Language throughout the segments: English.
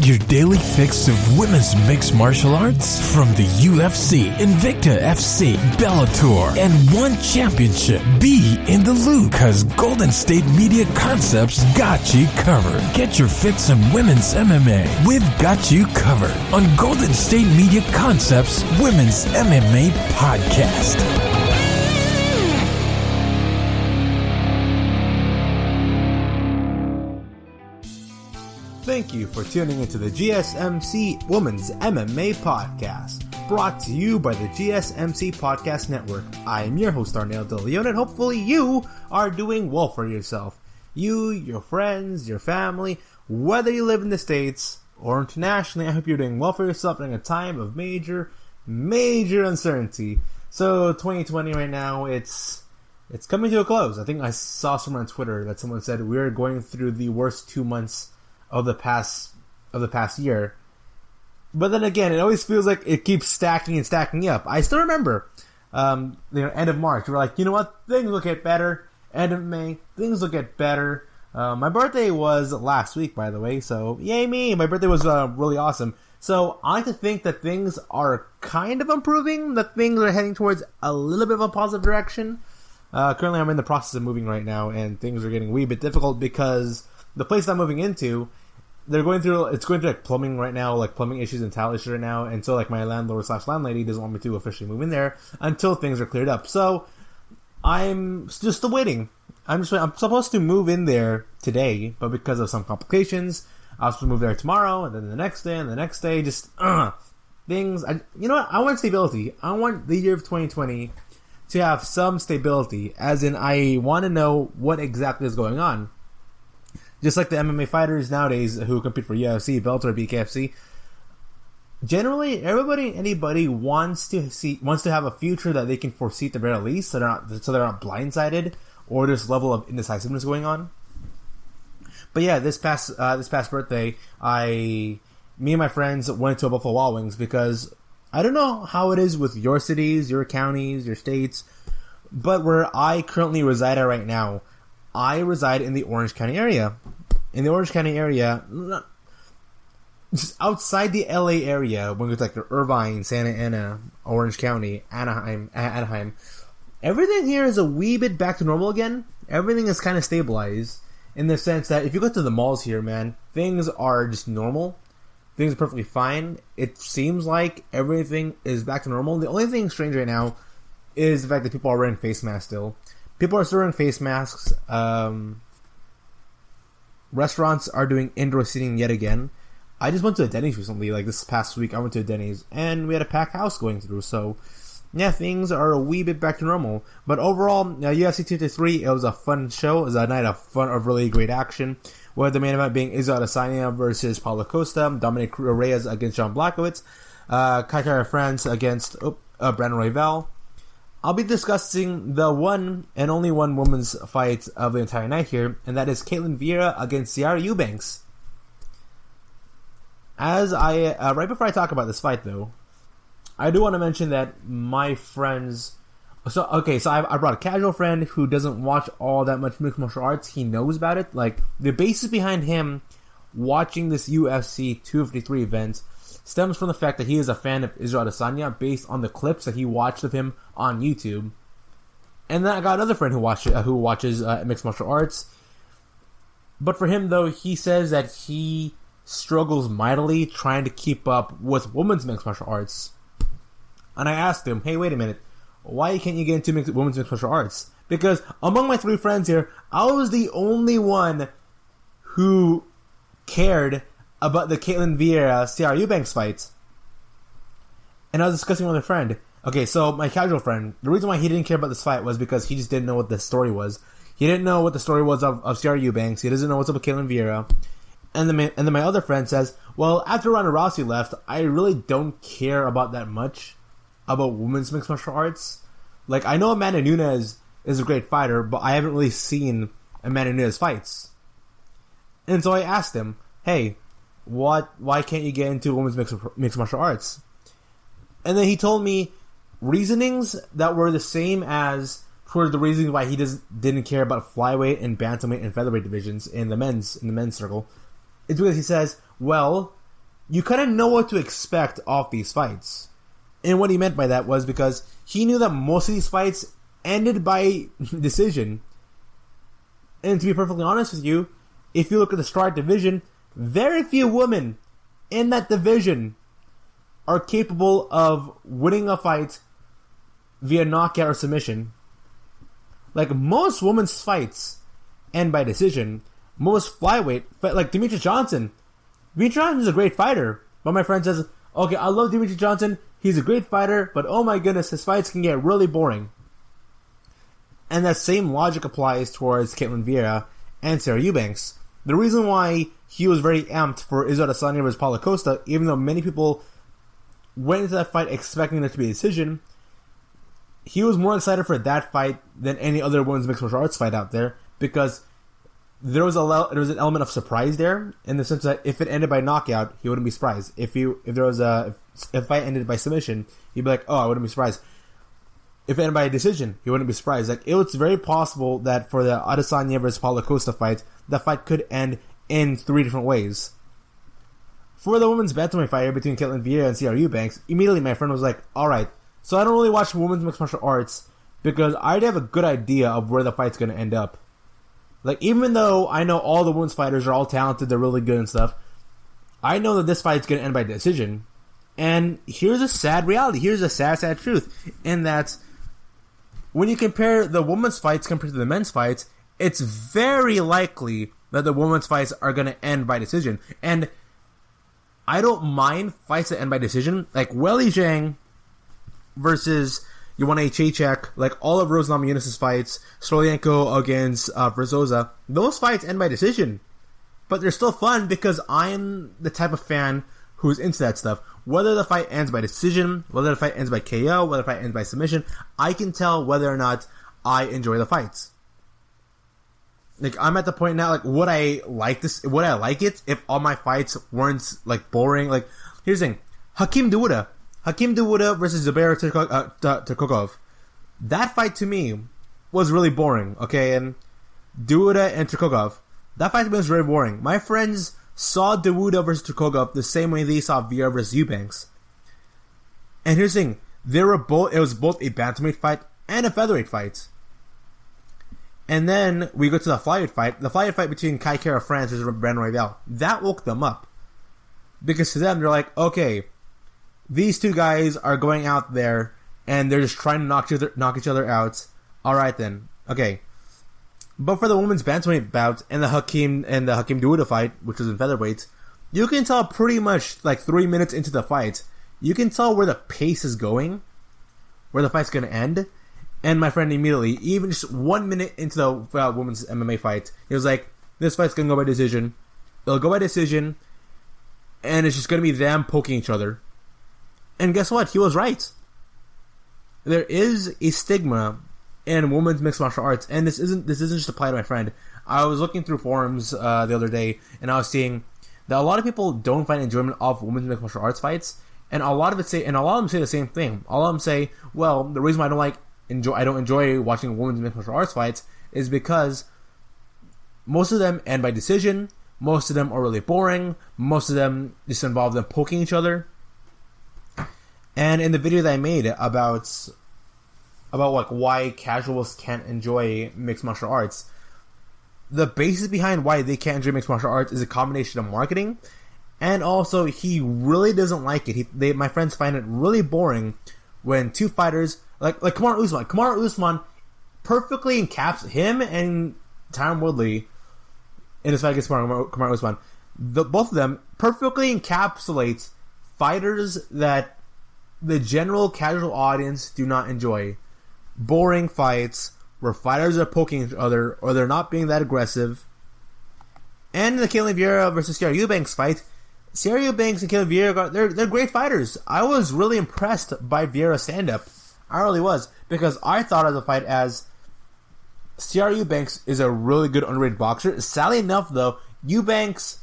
Your daily fix of women's mixed martial arts from the UFC, Invicta FC, Bellator, and one championship. Be in the loop, cause Golden State Media Concepts got you covered. Get your fix on women's MMA. We've got you covered on Golden State Media Concepts Women's MMA Podcast. Thank you for tuning into the GSMC Women's MMA Podcast, brought to you by the GSMC Podcast Network. I am your host, Arnel De Leon, and hopefully you are doing well for yourself. You, your friends, your family, whether you live in the States or internationally, I hope you're doing well for yourself during a time of major uncertainty. So 2020 right now, it's coming to a close. I think I saw somewhere on Twitter that someone said we're going through the worst 2 months of the past year. But then again, it always feels like it keeps stacking and stacking up. I still remember, end of March, we were like, you know what, things will get better. End of May, things will get better. My birthday was last week, by the way, so yay me, my birthday was really awesome. So I like to think that things are kind of improving, that things are heading towards a little bit of a positive direction. Currently I'm in the process of moving right now, and things are getting a wee bit difficult because the place I'm moving into, it's going through like plumbing right now, like plumbing issues and tile issues right now, and so like my landlord/landlady doesn't want me to officially move in there until things are cleared up. So I'm just still waiting. I'm supposed to move in there today, but because of some complications, I was supposed to move there tomorrow, and then the next day, and the next day, just things. You know what? I want stability. I want the year of 2020 to have some stability, as in I want to know what exactly is going on. Just like the MMA fighters nowadays who compete for UFC, Bellator, BKFC, generally anybody wants to have a future that they can foresee at the very least, so they're not blindsided or this level of indecisiveness going on. But yeah, this past birthday, me and my friends went to a Buffalo Wild Wings because I don't know how it is with your cities, your counties, your states, but where I currently reside at right now, I reside in the Orange County area. In the Orange County area, just outside the LA area, when it's like Irvine, Santa Ana, Orange County, Anaheim, everything here is a wee bit back to normal again. Everything is kind of stabilized in the sense that if you go to the malls here, man, things are just normal. Things are perfectly fine. It seems like everything is back to normal. The only thing strange right now is the fact that people are wearing face masks still. People are still wearing face masks. Restaurants are doing indoor seating yet again. I just went to a Denny's recently, like this past week. I went to a Denny's and we had a packed house going through. So, yeah, things are a wee bit back to normal. But overall, UFC 223, it was a fun show. It was a night of really great action. With the main event being Israel Adesanya versus Paulo Costa, Dominic Reyes against John Blachowicz, Kai Kara France against Brandon Royval. I'll be discussing the one and only one women's fight of the entire night here, and that is Caitlin Vieira against Ciara Eubanks. Right before I talk about this fight, though, I do want to mention that my friends. So I brought a casual friend who doesn't watch all that much mixed martial arts. He knows about it. Like, the basis behind him watching this UFC 253 event stems from the fact that he is a fan of Israel Adesanya based on the clips that he watched of him on YouTube. And then I got another friend who watches mixed martial arts. But for him, though, he says that he struggles mightily trying to keep up with women's mixed martial arts. And I asked him, hey, wait a minute, why can't you get into women's mixed martial arts? Because among my three friends here, I was the only one who cared about the Caitlin Vieira Ciara Eubanks fight. And I was discussing with a friend. Okay, so my casual friend, the reason why he didn't care about this fight was because he just didn't know what the story was. He didn't know what the story was of Ciara Eubanks. He doesn't know what's up with Caitlin Vieira. And then my other friend says, well, after Ronda Rousey left, I really don't care about that much about women's mixed martial arts. Like, I know Amanda Nunes is a great fighter, but I haven't really seen Amanda Nunes fights. And so I asked him, hey, why can't you get into women's mixed martial arts? And then he told me reasonings that were the same as for the reasons why he didn't care about flyweight and bantamweight and featherweight divisions in the men's circle. It's because he says, well, you kind of know what to expect off these fights. And what he meant by that was because he knew that most of these fights ended by decision. And to be perfectly honest with you, if you look at the strawweight division, very few women in that division are capable of winning a fight via knockout or submission. Like, most women's fights end by decision. Most flyweight, like Demetrius Johnson. Demetrius Johnson is a great fighter. But my friend says, okay, I love Demetrius Johnson. He's a great fighter, but oh my goodness, his fights can get really boring. And that same logic applies towards Caitlin Vieira and Sarah Eubanks. The reason why he was very amped for Israel Adesanya versus Paulo Costa, even though many people went into that fight expecting it to be a decision, he was more excited for that fight than any other women's mixed martial arts fight out there, because there was an element of surprise there, in the sense that if it ended by knockout, he wouldn't be surprised. If a fight ended by submission, he'd be like, oh, I wouldn't be surprised. If it ended by a decision, he wouldn't be surprised. Like, it was very possible that for the Adesanya versus Paulo Costa fight, the fight could end in 3 different ways. For the women's bantamweight fight between Caitlin Vieira and Sarah Eubanks, immediately my friend was like, alright, so I don't really watch women's mixed martial arts because I already have a good idea of where the fight's going to end up. Like, even though I know all the women's fighters are all talented, they're really good and stuff, I know that this fight's going to end by decision. And here's a sad reality. Here's a sad, sad truth. In that, when you compare the women's fights compared to the men's fights, it's very likely that the women's fights are going to end by decision. And I don't mind fights that end by decision. Like Weili Zhang versus Joanna Jędrzejczyk, like all of Rose Namajunas' fights, Stolienko against Verzosa, those fights end by decision. But they're still fun because I'm the type of fan who's into that stuff. Whether the fight ends by decision, whether the fight ends by KO, whether the fight ends by submission, I can tell whether or not I enjoy the fights. Like, I'm at the point now, like, would I like it if all my fights weren't, like, boring? Like, here's the thing. Hakeem Dawood versus Zubair Tukhugov. That fight, to me, was really boring, okay? And Dawood and Tukhugov, that fight to me was very boring. My friends saw Dawood versus Tukhugov the same way they saw Vieira versus Eubanks. And here's the thing. It was both a bantamweight fight and a featherweight fight. And then we go to the flyweight fight. The flyweight fight between Kai Kara France versus Brandon Royval. That woke them up. Because to them, they're like, okay, these two guys are going out there and they're just trying to knock each other out. Alright then. Okay. But for the women's bantamweight bout and the Hakeem Dawood fight, which was in featherweight, you can tell pretty much like 3 minutes into the fight, you can tell where the pace is going, where the fight's going to end. And my friend immediately, even just 1 minute into the women's MMA fight, he was like, this fight's going to go by decision. It'll go by decision, and it's just going to be them poking each other. And guess what? He was right. There is a stigma in women's mixed martial arts, and this isn't just applied to my friend. I was looking through forums the other day, and I was seeing that a lot of people don't find enjoyment of women's mixed martial arts fights, and a lot of them say the same thing. All of them say, well, the reason why I don't enjoy watching women's mixed martial arts fights is because most of them end by decision, most of them are really boring, most of them just involve them poking each other. And in the video that I made about like why casuals can't enjoy mixed martial arts, the basis behind why they can't enjoy mixed martial arts is a combination of marketing, and also he really doesn't like it. My friends find it really boring when two fighters like Kamaru Usman perfectly encapsulates him and Tyron Woodley in his fight against Kamaru Usman. Both of them perfectly encapsulate fighters that the general casual audience do not enjoy. Boring fights where fighters are poking each other or they're not being that aggressive. And in the Caitlin Vieira versus Sarah Eubanks fight, Sarah Eubanks and Caitlin Vieira, they're great fighters. I was really impressed by Vieira's stand-up. I really was, because I thought of the fight as Sarah Eubanks is a really good underrated boxer. Sadly enough, though, Eubanks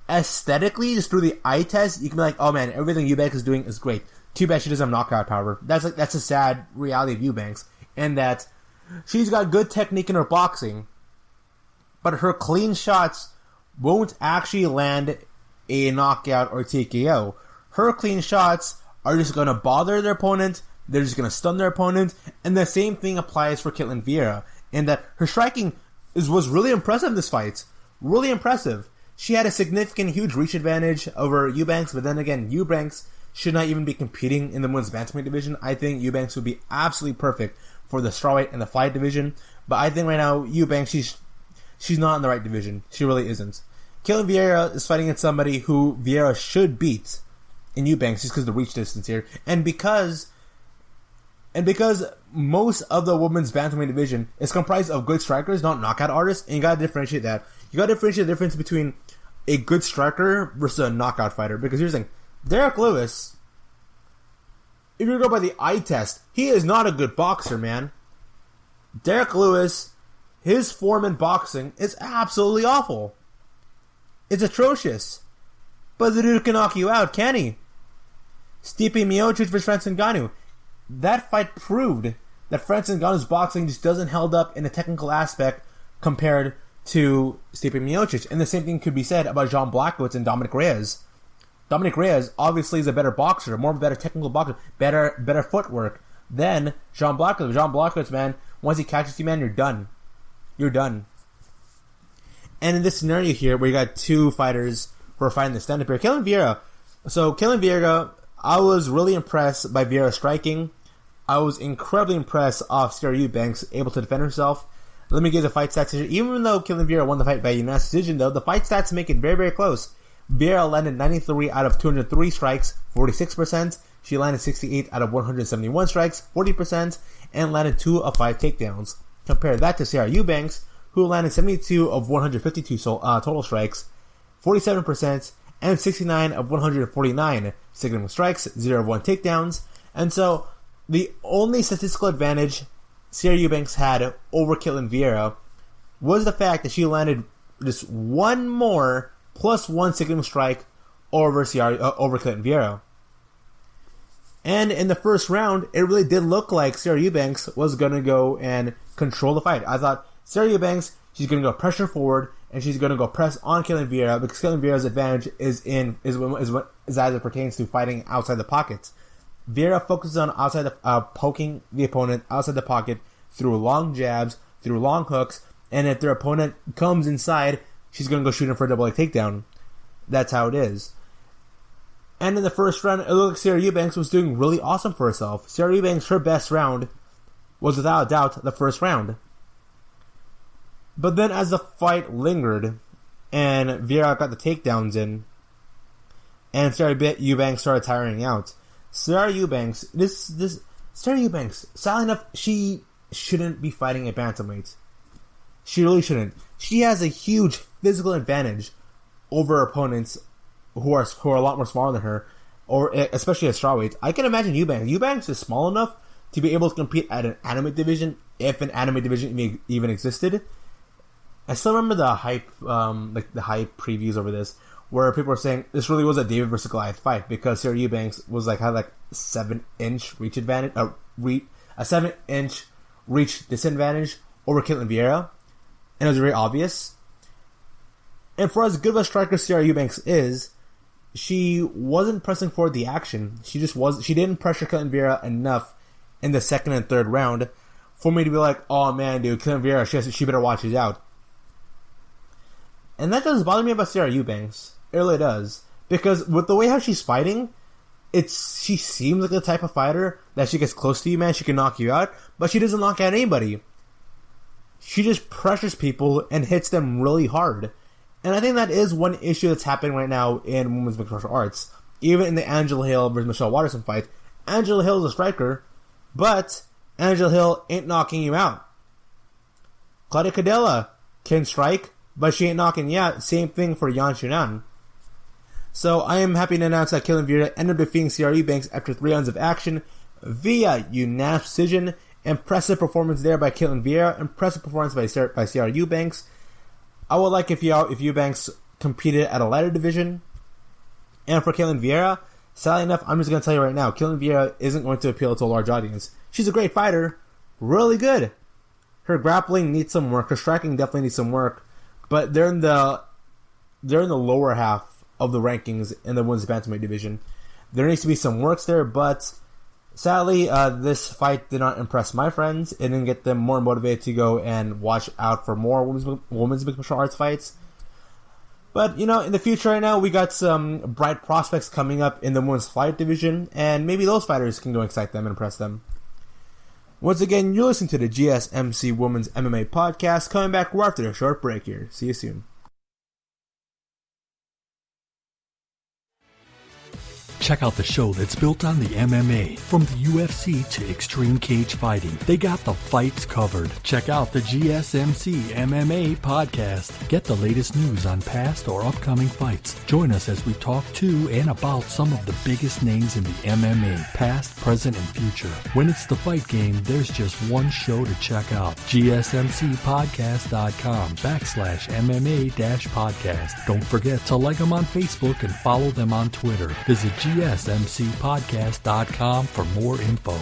aesthetically, just through the eye test, you can be like, oh man, everything Eubanks is doing is great. Too bad she doesn't have knockout power. That's a sad reality of Eubanks, and that she's got good technique in her boxing, but her clean shots won't actually land a knockout or TKO. Her clean shots are just going to bother their opponent, they're just going to stun their opponent, and the same thing applies for Ketlen Vieira, in that her striking was really impressive in this fight. Really impressive. She had a significant, huge reach advantage over Eubanks, but then again, Eubanks should not even be competing in the women's bantamweight division. I think Eubanks would be absolutely perfect for the strawweight and the flyweight division, but I think right now, Eubanks, she's not in the right division. She really isn't. Ketlen Vieira is fighting against somebody who Vieira should beat in Eubanks just because of the reach distance here, and because most of the women's bantamweight division is comprised of good strikers, not knockout artists, and you gotta differentiate that. You gotta differentiate the difference between a good striker versus a knockout fighter, because here's the thing, Derek Lewis, if you go by the eye test, he is not a good boxer, man. Derek Lewis, his form in boxing is absolutely awful. It's atrocious. But the dude can knock you out, can he? Stipe Miocic versus Francis Ngannou. That fight proved that Francis Ngannou's boxing just doesn't held up in a technical aspect compared to Stipe Miocic. And the same thing could be said about Jean Blachowicz and Dominic Reyes. Dominic Reyes obviously is a better boxer, more of a better technical boxer, better footwork than Jean Blachowicz. Jean Blachowicz, man, once he catches you, man, you're done. You're done. And in this scenario here, where you got two fighters who are fighting the stand-up here, Ketlen Vieira, I was really impressed by Vieira's striking. I was incredibly impressed of Sarah Eubanks able to defend herself. Let me give the fight stats here. Even though Ketlen Vieira won the fight by unanimous decision, though, the fight stats make it very, very close. Vieira landed 93 out of 203 strikes, 46%. She landed 68 out of 171 strikes, 40%, and landed 2 of 5 takedowns. Compare that to Sarah Eubanks, who landed 72 of 152 total strikes, 47%, and 69 of 149 significant strikes, 0 of 1 takedowns. And so, the only statistical advantage Sarah Eubanks had over Ketlen Vieira was the fact that she landed just one more +1 significant strike over Ketlen Vieira. And in the first round, it really did look like Sarah Eubanks was going to go and control the fight. I thought Sarah Eubanks, she's going to go pressure forward, and she's going to go press on Ketlen Vieira, because Ketlen Vieira's advantage is as it pertains to fighting outside the pocket. Vieira focuses on poking the opponent outside the pocket through long jabs, through long hooks, and if their opponent comes inside, she's going to go shoot him for a double leg takedown. That's how it is. And in the first round, it looked like Sarah Eubanks was doing really awesome for herself. Sarah Eubanks, her best round was without a doubt the first round. But then as the fight lingered, and Vieira got the takedowns in, and Sarah Eubanks started tiring out. Sarah Eubanks, sadly enough, she shouldn't be fighting a bantamweight. She really shouldn't. She has a huge physical advantage over opponents who are a lot more smaller than her, or especially at strawweight. I can imagine Eubanks. Eubanks is small enough to be able to compete at an anime division, if an anime division even existed. I still remember the hype, the hype previews over this, where people were saying this really was a David versus Goliath fight, because Sarah Eubanks had 7-inch reach advantage, a 7-inch reach disadvantage over Ketlen Vieira, and it was very obvious. And for as good of a striker Sarah Eubanks is, she wasn't pressing forward the action. She didn't pressure Ketlen Vieira enough in the second and third round for me to be like, oh man, dude, Ketlen Vieira, she better watch it out. And that does bother me about Sarah Eubanks. It really does. Because with the way how she's fighting, she seems like the type of fighter that she gets close to you, man, she can knock you out, but she doesn't knock out anybody. She just pressures people and hits them really hard. And I think that is one issue that's happening right now in women's mixed martial arts. Even in the Angela Hill versus Michelle Waterson fight, Angela Hill is a striker, but Angela Hill ain't knocking you out. Claudia Cadella can strike, but she ain't knocking you out. Same thing for Yan Xunan. So I am happy to announce that Ketlen Vieira ended up defeating Sarah Eubanks after 3 rounds of action via unanimous decision. Impressive performance there by Ketlen Vieira. Impressive performance by Sarah Eubanks. I would like if Eubanks competed at a lighter division. And for Ketlen Vieira, sadly enough, I'm just going to tell you right now, Ketlen Vieira isn't going to appeal to a large audience. She's a great fighter. Really good. Her grappling needs some work. Her striking definitely needs some work. But they're in the lower half of the rankings in the women's bantamweight division. There needs to be some works there, but sadly, this fight did not impress my friends. It didn't get them more motivated to go and watch out for more women's mixed martial arts fights. But, in the future right now, we got some bright prospects coming up in the women's fight division, and maybe those fighters can go excite them and impress them. Once again, you're listening to the GSMC Women's MMA Podcast, coming back after a short break here. See you soon. Check out the show that's built on the MMA. From the UFC to extreme cage fighting, they got the fights covered. Check out the GSMC MMA podcast. Get the latest news on past or upcoming fights. Join us as we talk to and about some of the biggest names in the MMA, past, present, and future. When it's the fight game, there's just one show to check out. GSMCpodcast.com/MMA-podcast. Don't forget to like them on Facebook and follow them on Twitter. Visit GSMCpodcast.com for more info.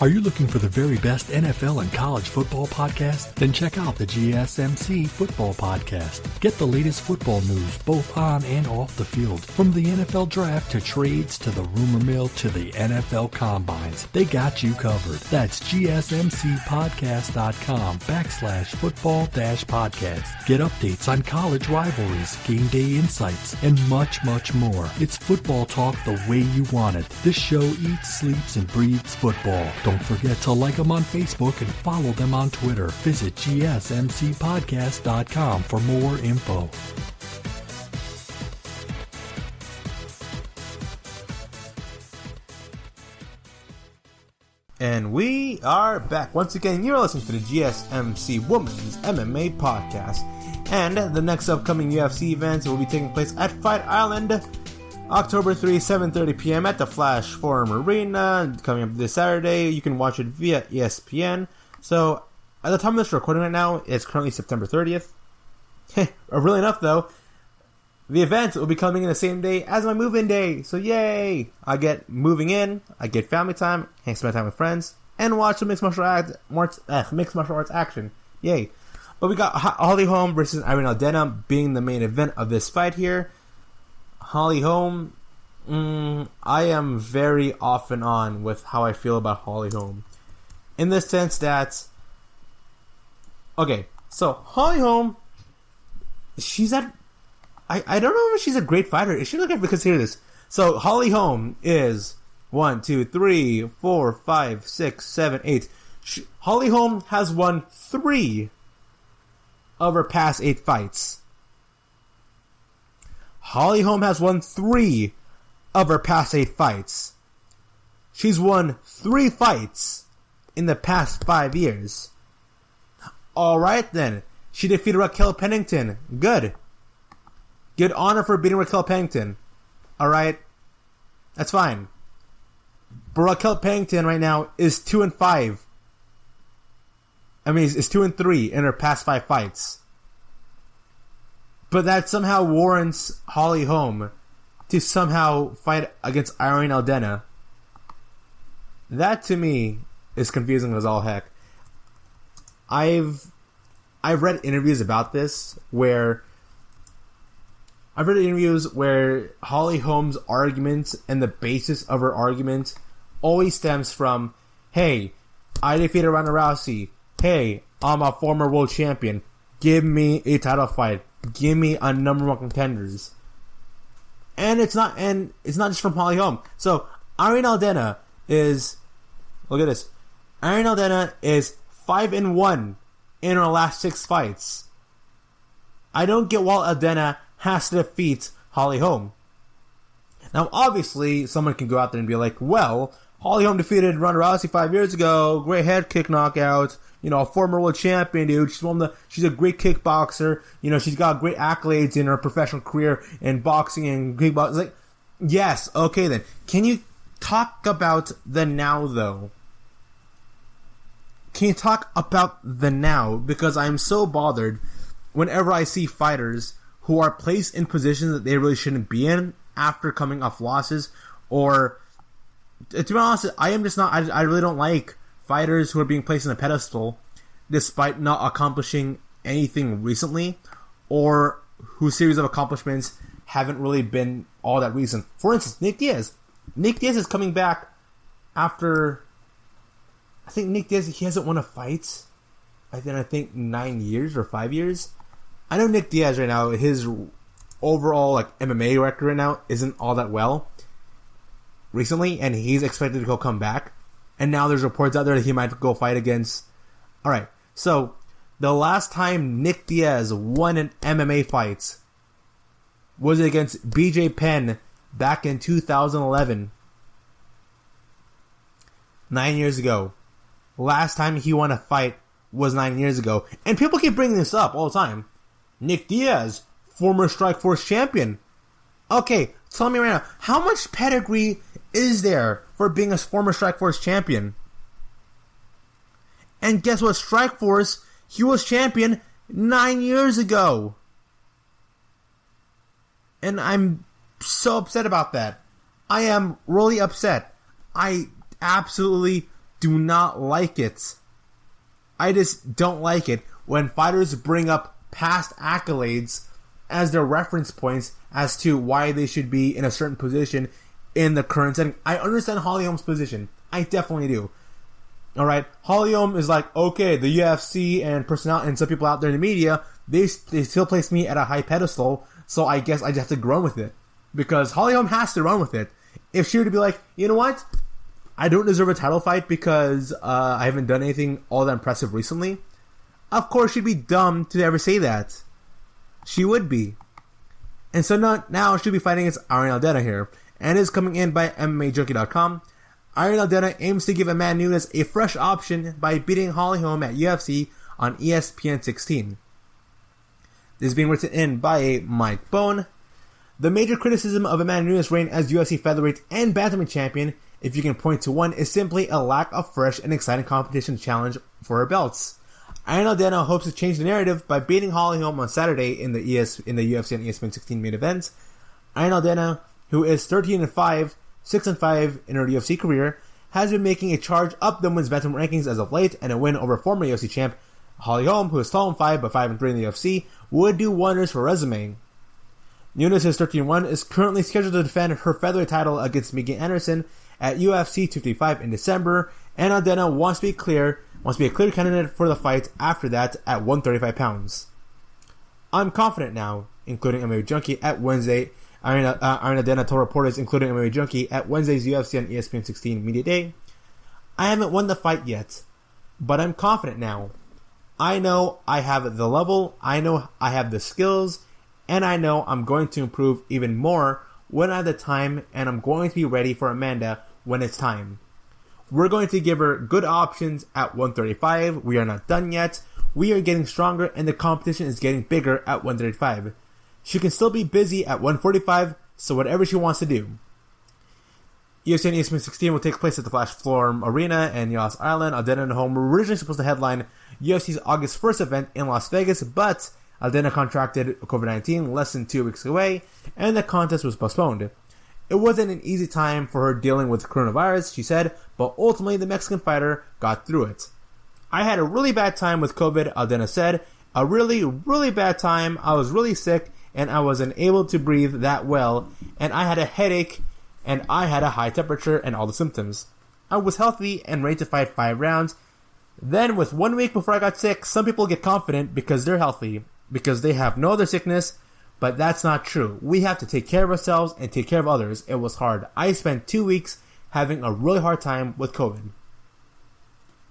Are you looking for the very best NFL and college football podcast? Then check out the GSMC Football Podcast. Get the latest football news both on and off the field. From the NFL Draft to trades to the rumor mill to the NFL Combines. They got you covered. That's GSMCpodcast.com/football-podcast. Get updates on college rivalries, game day insights, and much, much more. It's football talk the way you want it. This show eats, sleeps, and breathes football. Don't forget to like them on Facebook and follow them on Twitter. Visit GSMCpodcast.com for more info. And we are back. Once again, you're listening to the GSMC Women's MMA Podcast. And the next upcoming UFC events will be taking place at Fight Island, October 3, 7:30 p.m. at the Flash Forum Arena, coming up this Saturday. You can watch it via ESPN. So, at the time of this recording right now, it's currently September 30th. Really enough, though, the event will be coming in the same day as my move-in day. So, yay! I get moving in, I get family time, hang some time with friends, and watch some mixed martial arts action. Yay! But we got Holly Holm versus Irene Aldana being the main event of this fight here. Holly Holm, I am very off and on with how I feel about Holly Holm. In the sense that, okay, so Holly Holm, she's at, I don't know if she's a great fighter. Is she looking, because hear this. So Holly Holm is 1, 2, 3, 4, 5, 6, 7, 8. Holly Holm has won 3 of her past 8 fights. Holly Holm has won 3 of her past 8 fights. She's won 3 fights in the past 5 years. Alright then. She defeated Raquel Pennington. Good. Good honor for beating Raquel Pennington. Alright. That's fine. But Raquel Pennington right now is 2-5. Is 2-3 in her past 5 fights. But that somehow warrants Holly Holm to somehow fight against Irene Aldana. That to me is confusing as all heck. I've read interviews about this where Holly Holm's argument and the basis of her argument always stems from, hey, I defeated Ronda Rousey. Hey, I'm a former world champion. Give me a title fight. Give me a number 1 contenders. And it's not just from Holly Holm. So Irene Aldana is, look at this. Irene Aldana is 5-1 in her last 6 fights. I don't get why Aldana has to defeat Holly Holm. Now, obviously, someone can go out there and be like, well, Holly Holm defeated Ronda Rousey 5 years ago. Great head kick knockout. A former world champion, dude. She's a great kickboxer. She's got great accolades in her professional career in boxing and kickboxing. Like, yes, okay then. Can you talk about the now, though? Can you talk about the now? Because I'm so bothered whenever I see fighters who are placed in positions that they really shouldn't be in after coming off losses, Or, to be honest, I am just not, I really don't like fighters who are being placed on a pedestal despite not accomplishing anything recently, or whose series of accomplishments haven't really been all that recent. For instance, Nick Diaz. Nick Diaz is coming back after, I think Nick Diaz, he hasn't won a fight I think 9 years or 5 years. I know Nick Diaz right now, his overall like MMA record right now isn't all that well recently, and he's expected to come back. And now there's reports out there that he might go fight against. All right, so the last time Nick Diaz won an MMA fight was against BJ Penn back in 2011. 9 years ago. Last time he won a fight was 9 years ago. And people keep bringing this up all the time. Nick Diaz, former Strikeforce champion. Okay, tell me right now, how much pedigree is there for being a former Strikeforce champion? And guess what? Strikeforce, he was champion 9 years ago. And I'm so upset about that. I am really upset. I absolutely do not like it. I just don't like it when fighters bring up past accolades as their reference points as to why they should be in a certain position in the current setting. I understand Holly Holm's position. I definitely do. Alright, Holly Holm is like, okay, the UFC and personality and some people out there in the media, they still place me at a high pedestal, so I guess I just have to run with it. Because Holly Holm has to run with it. If she were to be like, you know what? I don't deserve a title fight because I haven't done anything all that impressive recently. Of course, she'd be dumb to ever say that. She would be. And so now she'll be fighting against Ariane Aldana here. And is coming in by MMAJunkie.com. Ariane Aldana aims to give Amanda Nunes a fresh option by beating Holly Holm at UFC on ESPN 16. This is being written in by Mike Bone. The major criticism of Amanda Nunes' reign as UFC featherweight and bantamweight champion, if you can point to one, is simply a lack of fresh and exciting competition challenge for her belts. Ariane Aldana hopes to change the narrative by beating Holly Holm on Saturday in the UFC and ESPN 16 main event. Ariane Aldana, who is 13-5, 6-5 in her UFC career, has been making a charge up the women's bantamweight rankings as of late, and a win over former UFC champ Holly Holm, who is tall and 5 but 5-3 in the UFC, would do wonders for her resume. Nunes, who is 13-1, is currently scheduled to defend her featherweight title against Megan Anderson at UFC 255 in December, and Aldana wants to be a clear candidate for the fight after that at 135 pounds. I'm confident now, including MMA Junkie at Wednesday. Ariane Aldana told reporters, including MMA Junkie, at Wednesday's UFC and ESPN 16 Media Day. I haven't won the fight yet, but I'm confident now. I know I have the level, I know I have the skills, and I know I'm going to improve even more when I have the time, and I'm going to be ready for Amanda when it's time. We're going to give her good options at 135. We are not done yet. We are getting stronger, and the competition is getting bigger at 135. She can still be busy at 145, so whatever she wants to do. UFC and ESPN 16 will take place at the Flash Forum Arena in Yas Island. Aldana and Holm were originally supposed to headline UFC's August 1st event in Las Vegas, but Aldana contracted COVID-19 less than 2 weeks away, and the contest was postponed. It wasn't an easy time for her dealing with coronavirus, she said, but ultimately the Mexican fighter got through it. I had a really bad time with COVID, Aldana said. A really, really bad time. I was really sick, and I wasn't able to breathe that well, and I had a headache, and I had a high temperature and all the symptoms. I was healthy and ready to fight 5 rounds. Then, with 1 week before I got sick, some people get confident because they're healthy, because they have no other sickness, but that's not true. We have to take care of ourselves and take care of others. It was hard. I spent 2 weeks having a really hard time with COVID.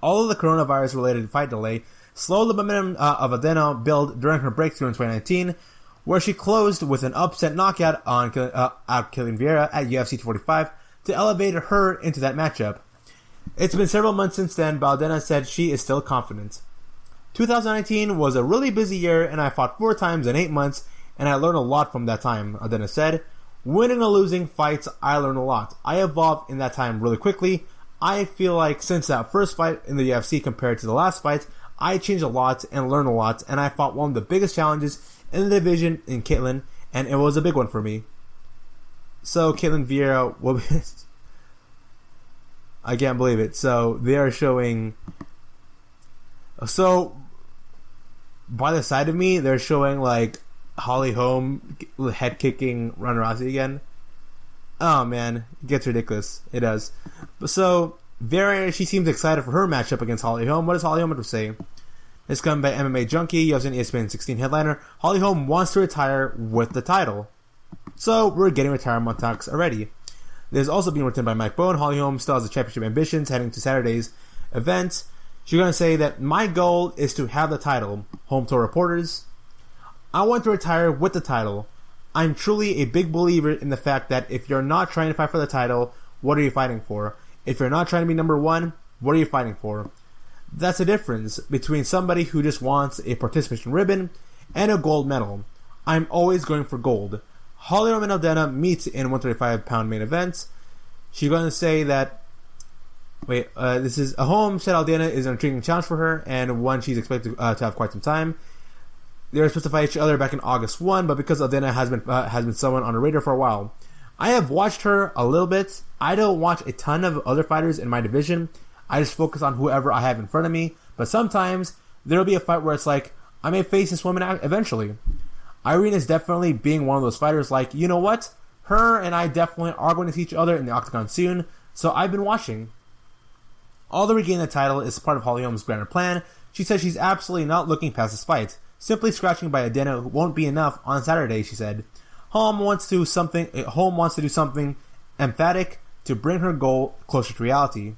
All of the coronavirus-related fight delay slowed the momentum of Aldana build during her breakthrough in 2019, where she closed with an upset knockout on Killian Vieira at UFC 245 to elevate her into that matchup. It's been several months since then, but Aldana said she is still confident. 2019 was a really busy year, and I fought 4 times in 8 months, and I learned a lot from that time, Aldana said. Winning or losing fights, I learned a lot. I evolved in that time really quickly. I feel like since that first fight in the UFC compared to the last fight, I changed a lot and learned a lot, and I fought one of the biggest challenges in the division in Caitlin, and it was a big one for me. So Caitlin Vieira will be... I can't believe it. So they are showing... So by the side of me, they're showing like Holly Holm head kicking Ronda Rousey again. Oh man, it gets ridiculous. It does. So Vieira, she seems excited for her matchup against Holly Holm. What does Holly Holm have to say? It's come by MMA Junkie, UFC ESPN 16 headliner. Holly Holm wants to retire with the title. So we're getting retirement talks already. There's also being written by Mike Bowen. Holly Holm still has the championship ambitions heading to Saturday's event. She's going to say that my goal is to have the title. Holm told reporters, I want to retire with the title. I'm truly a big believer in the fact that if you're not trying to fight for the title, what are you fighting for? If you're not trying to be number one, what are you fighting for? That's the difference between somebody who just wants a participation ribbon and a gold medal. I'm always going for gold. Holly Holm and Aldana meet in 135-pound main events. She's going to say that... this is... Holm said Aldana is an intriguing challenge for her and one she's expected to have quite some time. They were supposed to fight each other back in August 1, but because Aldana has been someone on the radar for a while. I have watched her a little bit. I don't watch a ton of other fighters in my division. I just focus on whoever I have in front of me. But sometimes there will be a fight where it's like, I may face this woman eventually. Irene is definitely being one of those fighters like, you know what? Her and I definitely are going to see each other in the octagon soon. So I've been watching. Although regaining the title is part of Holly Holm's grander plan, she says she's absolutely not looking past this fight. Simply scratching by Aldana won't be enough on Saturday, she said. Holm wants to do something emphatic to bring her goal closer to reality.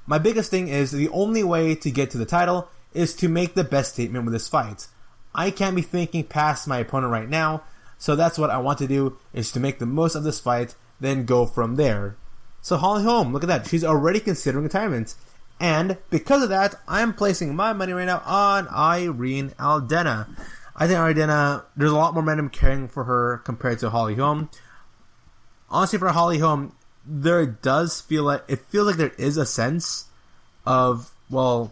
My biggest thing is the only way to get to the title is to make the best statement with this fight. I can't be thinking past my opponent right now, so that's what I want to do, is to make the most of this fight, then go from there. So Holly Holm, look at that, she's already considering retirement. And because of that, I'm placing my money right now on Irene Aldana. I think Aldana, there's a lot more momentum carrying for her compared to Holly Holm. Honestly, for Holly Holm, it feels like there is a sense of, well,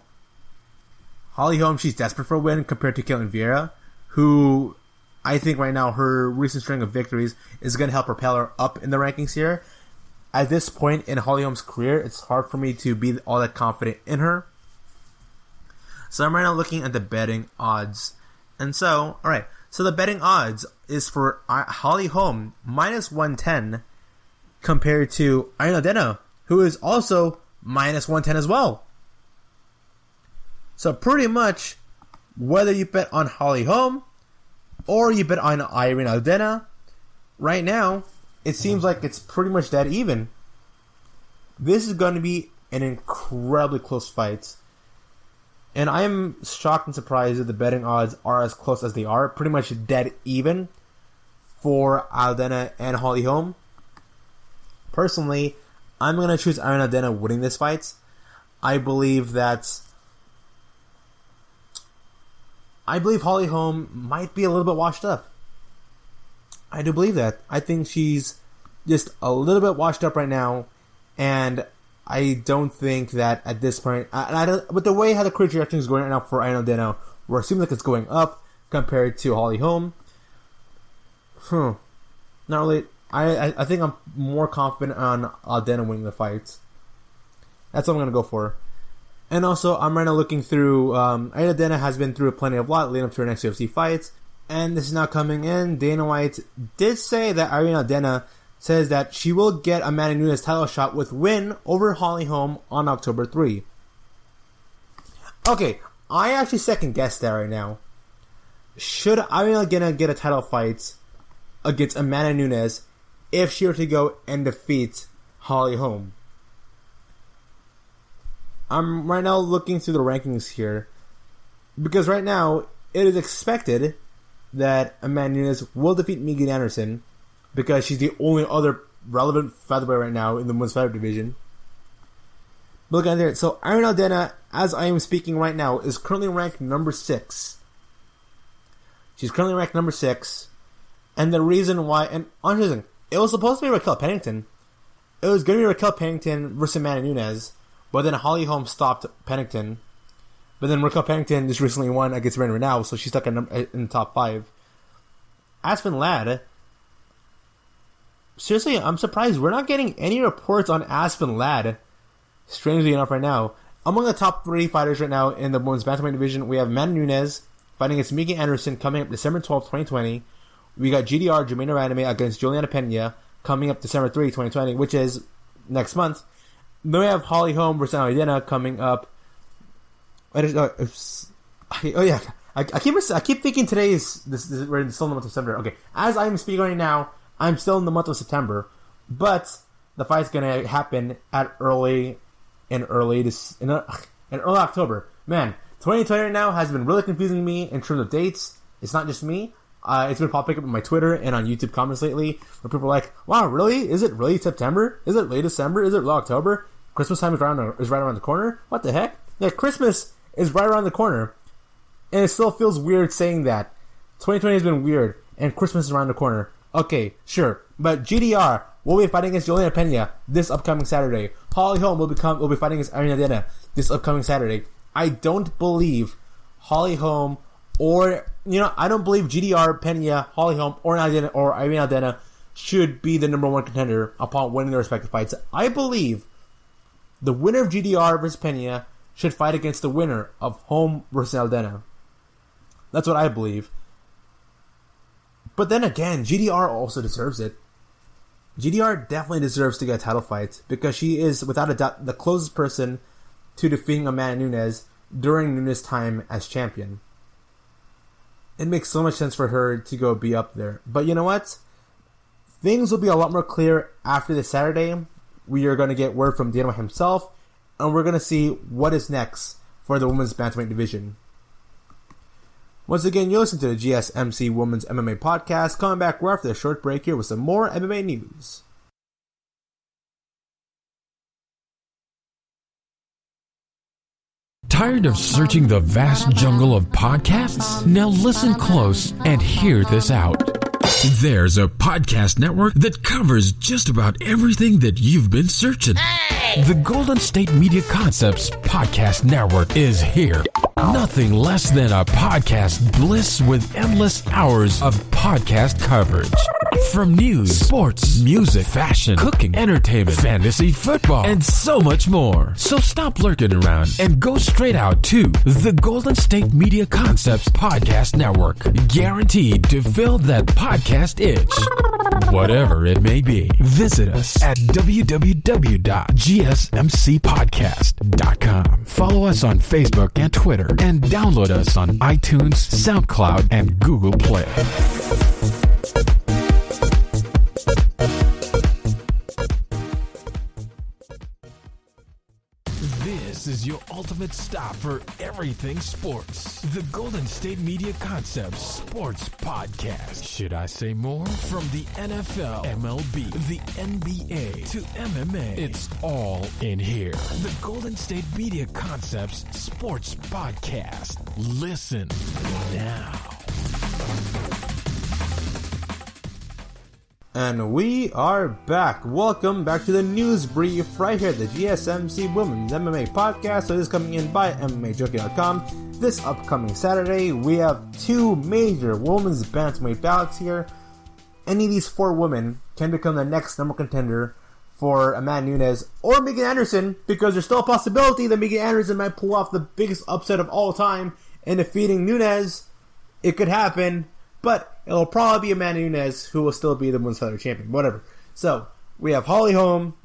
Holly Holm, she's desperate for a win compared to Caitlin Vieira, who I think right now her recent string of victories is going to help propel her up in the rankings here. At this point in Holly Holm's career, it's hard for me to be all that confident in her. So I'm right now looking at the betting odds. And so, alright, so the betting odds is for Holly Holm minus 110 compared to Irene Aldana, who is also minus 110 as well. So pretty much, whether you bet on Holly Holm or you bet on Irene Aldana, right now, it seems like it's pretty much dead even. This is going to be an incredibly close fight. And I am shocked and surprised that the betting odds are as close as they are. Pretty much dead even for Aldana and Holly Holm. Personally, I'm going to choose Irene Aldana winning this fight. I believe Holly Holm might be a little bit washed up. I do believe that. I think she's just a little bit washed up right now, and I don't think that at this point, with the way how the career trajectory is going right now for Irene Aldana, where it seems like it's going up compared to Holly Holm. Not really. I think I'm more confident on Aldana winning the fight. That's what I'm going to go for. And also, I'm right now looking through, Irene Aldana has been through plenty of lot leading up to her next UFC fight. And this is now coming in. Dana White did say that Irene Aldana says that she will get Amanda Nunes title shot with win over Holly Holm on October 3. Okay, I actually second guess that right now. Should Irene Aldana get a title fight against Amanda Nunes if she were to go and defeat Holly Holm? I'm right now looking through the rankings here, because right now it is expected that Amanda Nunes will defeat Megan Anderson because she's the only other relevant featherweight right now in the women's featherweight division. But look at there. So Irene Aldana, as I am speaking right now, is currently ranked number 6. She's currently ranked number 6. And the reason why, and honestly, it was supposed to be Raquel Pennington. It was going to be Raquel Pennington versus Amanda Nunes, but then Holly Holm stopped Pennington. But then Raquel Pennington just recently won against Miranda Renau, so she's stuck in the top 5. Aspen Ladd, seriously, I'm surprised we're not getting any reports on Aspen Ladd. Strangely enough, right now. Among the top 3 fighters right now in the women's bantamweight division, we have Amanda Nunes fighting against Megan Anderson coming up December 12, 2020. We got GDR, Jermaine Raname, against Juliana Pena coming up December 3, 2020, which is next month. Then we have Holly Holm versus Alidena coming up. I keep thinking today is we're still in the month of September. Okay, as I'm speaking right now, I'm still in the month of September, but the fight's gonna happen at early October. Man, 2020 right now has been really confusing me in terms of dates. It's not just me. It's been popping up on my Twitter and on YouTube comments lately, where people are like, "Wow, really? Is it really September? Is it late December? Is it late October? Christmas time is right around the corner? What the heck? Yeah, Christmas is right around the corner." And it still feels weird saying that. 2020 has been weird, and Christmas is around the corner. Okay, sure. But GDR will be fighting against Juliana Pena this upcoming Saturday. Holly Holm will be fighting against Irene Aldana this upcoming Saturday. I don't believe Holly Holm I don't believe GDR, Pena, Holly Holm, or Irene Aldana should be the number 1 contender upon winning their respective fights. I believe the winner of GDR versus Pena should fight against the winner of Holm versus Aldana. That's what I believe. But then again, GDR also deserves it. GDR definitely deserves to get a title fight because she is, without a doubt, the closest person to defeating Amanda Nunes during Nunes' time as champion. It makes so much sense for her to go be up there. But you know what? Things will be a lot more clear after this Saturday. We are going to get word from Dana himself, and we're going to see what is next for the women's bantamweight division. Once again, you're listening to the GSMC Women's MMA Podcast. Coming back right after a short break here with some more MMA news. Tired of searching the vast jungle of podcasts? Now listen close and hear this out. There's a podcast network that covers just about everything that you've been searching. Hey! The Golden State Media Concepts Podcast Network is here. Nothing less than a podcast bliss with endless hours of podcast coverage. From news, sports, music, fashion, cooking, entertainment, fantasy, football, and so much more. So stop lurking around and go straight out to the Golden State Media Concepts Podcast Network. Guaranteed to fill that podcast itch. Whatever it may be. Visit us at www.gsmcpodcast.com. Follow us on Facebook and Twitter, and download us on iTunes, SoundCloud, and Google Play. This is your ultimate stop for everything sports. The Golden State Media Concepts Sports Podcast. Should I say more? From the NFL, MLB, the NBA, to MMA, it's all in here. The Golden State Media Concepts Sports Podcast. Listen now. And we are back. Welcome back to the news brief right here at the GSMC Women's MMA Podcast. So this is coming in by MMAJunkie.com. This upcoming Saturday, we have 2 major women's bantamweight bouts here. Any of these 4 women can become the next number contender for Amanda Nunes or Megan Anderson, because there's still a possibility that Megan Anderson might pull off the biggest upset of all time in defeating Nunes. It could happen. But it'll probably be Amanda Nunes who will still be the women's featherweight champion. Whatever. So, we have Holly Holm,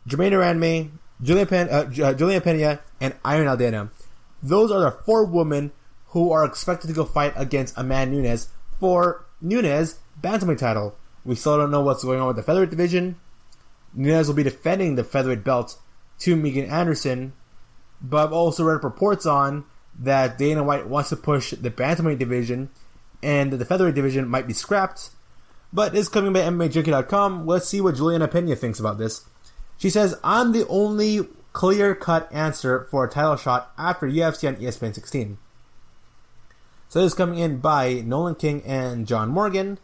Jermaine Raname, Juliana Pena, and Irene Aldana. Those are the 4 women who are expected to go fight against Amanda Nunes for Nunes' bantamweight title. We still don't know what's going on with the featherweight division. Nunes will be defending the featherweight belt to Megan Anderson. But I've also read reports on that Dana White wants to push the bantamweight division, and the featherweight division might be scrapped. But it's coming by MMAJunkie.com. Let's see what Juliana Pena thinks about this. She says, "I'm the only clear-cut answer for a title shot after UFC on ESPN 16. So this is coming in by Nolan King and John Morgan.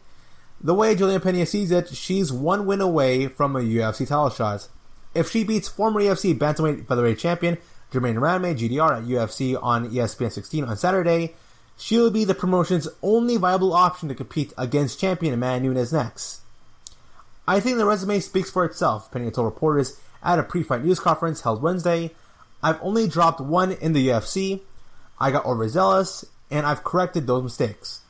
The way Juliana Pena sees it, she's 1 win away from a UFC title shot. If she beats former UFC bantamweight featherweight champion Jermaine Raname, GDR, at UFC on ESPN 16 on Saturday, she'll be the promotion's only viable option to compete against champion Amanda Nunes next. I think the resume speaks for itself, Pena told reporters at a pre-fight news conference held Wednesday. I've only dropped one in the UFC. I got overzealous, and I've corrected those mistakes.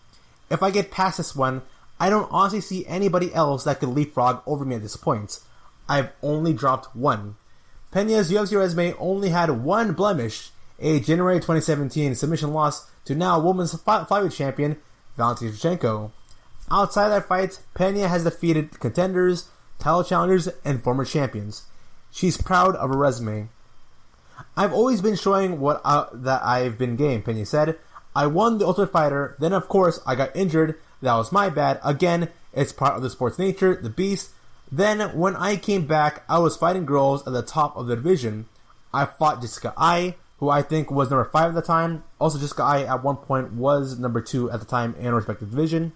If I get past this one, I don't honestly see anybody else that could leapfrog over me at this point. I've only dropped one. Pena's UFC resume only had one blemish, a January 2017 submission loss to now women's flyweight champion Valentina Shevchenko. Outside that fight, Pena has defeated contenders, title challengers, and former champions. She's proud of her resume. I've always been showing that I've been game, Pena said. I won the Ultimate Fighter, then of course I got injured. That was my bad. Again, it's part of the sport's nature, the beast. Then, when I came back, I was fighting girls at the top of the division. I fought Jessica Ai, who I think was number 5 at the time. Also, Jessica Ai at one point was number 2 at the time in her respective division.